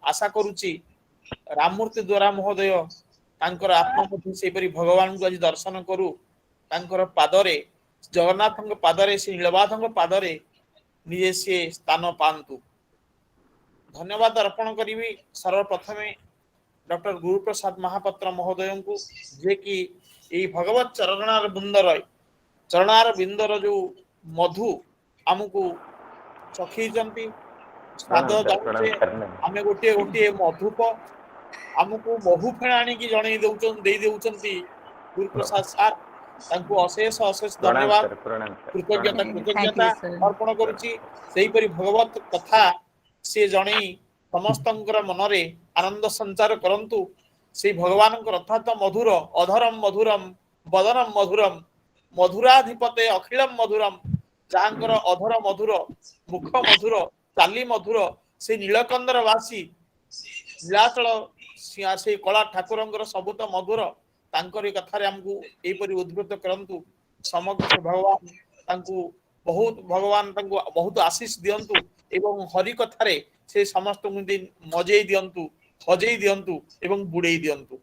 S7: आशा करुची राममूर्ति द्वारा महोदय तांकर आत्मा मध्य से परि भगवान को आज दर्शन करू तांकर पादरे जगन्नाथ पादरे से नीलवाधर पादरे निजे से स्थान पांतु। धन्यवाद अर्पण करी सर्वप्रथमे डॉक्टर गुरु प्रसाद महापात्र महोदय को जे कि यही भगवत चरणार बिंदर जो मधु आमको चखी स्वाद जाऊे आम गोटे गोटे मधुप आमको महू फेणा आनिकी जन गुरु प्रसाद सार अशेष अशेष धन्यवाद कृतज्ञता अर्पण करुच्ची भगवत कथा से जन समस्त मनरे आनंद संचार करंतु से भगवान अर्थात मधुर अधरम मधुरम वदनम मधुरम मधुराधिपते अखिलम मधुरम जहाँकर अधर मधुर मुख मधुर चाली मधुर से नीलकंदर वासी नीलाचल से कला ठाकुर सबुत मधुर तांकरी कथारे हमको एपरी उद्बुद्ध करंतु समग्र भगवान भगवान बहुत आशीष दियंतु एवं हरि कथारे से समस्त मजे दियंतु हजई दियंतु एवं बुड़े दियंतु।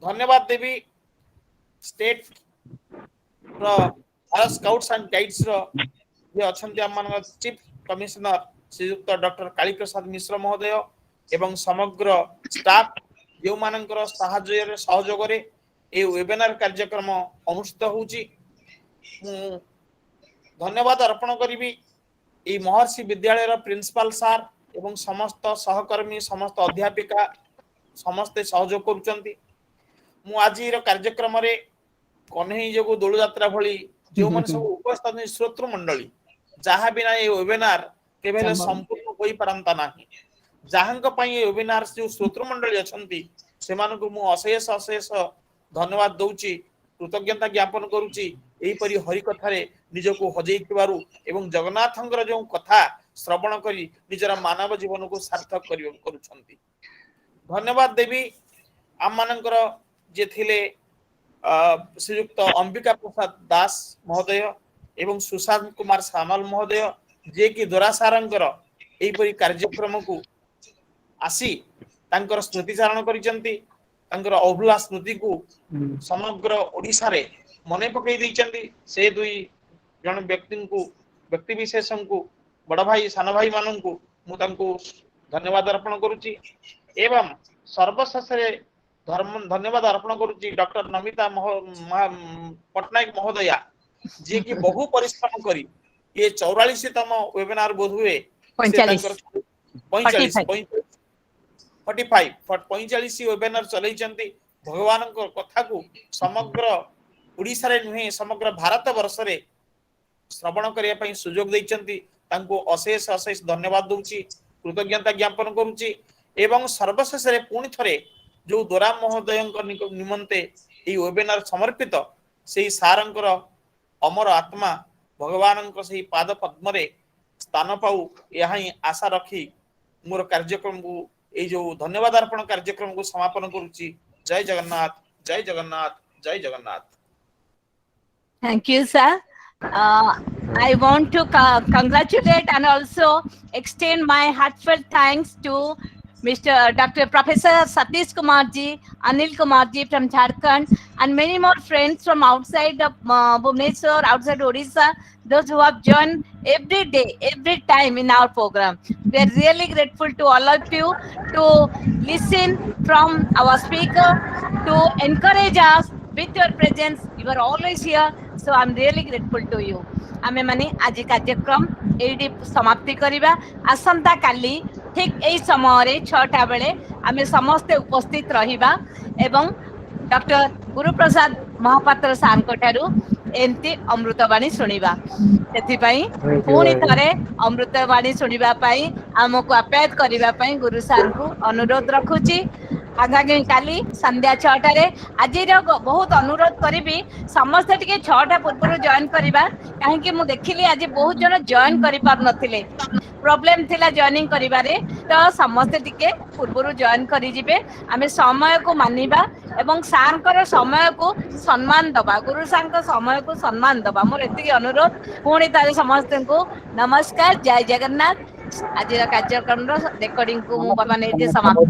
S7: धन्यवाद देवी state Bharat scouts and guides जे अछंती आम चीफ कमिश्नर श्रीयुक्त डॉक्टर काली प्रसाद मिश्र महोदय एवं समग्र स्टाफ जो मानकर साहाय्य सहयोग रे ए वेबिनार कार्यक्रम अनुष्ठित होउची। धन्यवाद अर्पण करी ए महर्षि विद्यालय प्रिंसिपल सार एवं समस्त सहकर्मी समस्त अध्यापिका समस्ते सहयोग करुचंती। मु आजिर कार्यक्रम रे कन्हई जोगु दोल यात्रा भली जो मन सब उपस्थित श्रोतृ मंडली जहाँ बिना ये वेबिनार केवल संपूर्ण होई परंता नाही जहाँक पई ये वेबिनार जो श्रोतृ मंडली अछंती सेमान को मु अशेष अशेष धन्यवाद दउची कृतज्ञता ज्ञापन करूची एही परी हरि कथारे निजको हजई थिबारु एवं जगन्नाथंकर जो कथा श्रवण करी निजरा मानव जीवन को सार्थक करुछंती। धन्यवाद देवी आम मानकर जे थिले श्रीयुक्त अंबिका प्रसाद दास महोदय एवं सुशांत कुमार सामल महोदय जे कि दोरासारंकर एपरी कार्यक्रम को आसी तांकर स्मृतिचारण करिसंती तांकर अभुला स्मृति को समग्र ओडिसा रे मने पकई दैचंती। से दुई जन व्यक्ति विशेषण को बड़ भाई सान भाई मानन को मु तांको धन्यवाद अर्पण करूची एवं सर्वशेष रे धन्यवाद अर्पण करुच्ची डॉक्टर नमिता पटनायक महोदया जे कि बहु परिश्रम करी ये 44तम वेबिनार बोध हुए 45 वेबिनार चलै चंती भगवान को कथा को समग्र ओडिसा रे नुहे समग्र भारत वर्ष रे श्रवण करिया पई सुयोग दैचंती तांको अशेष अशेष धन्यवाद दउची कृतज्ञता ज्ञापन करूची एवं सर्वशेष रे पुणी थरे जो दोरा महोदय निमंते ये वेबिनार समर्पित से सारंकर अमर आत्मा भगवान से पाद पद्म रे स्थान पाऊ यहाँ आशा रखी मोर कार्यक्रम को ये जो धन्यवाद अर्पण कार्यक्रम को समापन करुच्ची। जय जगन्नाथ जय जगन्नाथ जय Jagannath.
S1: Thank you, sir. I want to congratulate and also extend my heartfelt thanks to Mr. Dr. Professor Satish Kumar ji, Anil Kumar ji from Jharkhand, and many more friends from outside of Bhubaneswar, outside Odisha, those who have joined every day, every time in our program. We are really grateful to all of you to listen from our speaker, to encourage us with your presence. You are always here, so I'm really grateful to you. आमे माने आज कार्यक्रम AD समाप्ति करिबा आसंता काली ठीक एई समय रे 6टा बेले आमे समस्त उपस्थित रहिबा एवं डॉक्टर गुरुप्रसाद महापात्र सारको ठारू एंती अमृतवाणी सुनिबा। सेति पई पुणी थरे अमृतवाणी सुनिबा पई हमको अपेक्षित करिबा पई गुरु सार को अनुरोध रखुची। आगामी काली संध्या 6टा रे आज बहुत अनुरोध करी समस्त टिके 6टा पूर्व जॉइन करवा कहीं मु देखिली आज बहुत जन जॉइन कर पार नथिले प्रॉब्लम थिला जॉइनिंग करिबारे तो समस्त टिके पूर्व जॉइन करि जिबे। आमे समय को मानिबा एवं सारकर समय को सम्मान दबा गुरु सारकर समय को सम्मान दबा मोर एति अनुरोध। पुणी तारे समस्त को नमस्कार जय जगन्नाथ। आज कार्यक्रम रेकर्डिंग को मु समाप्त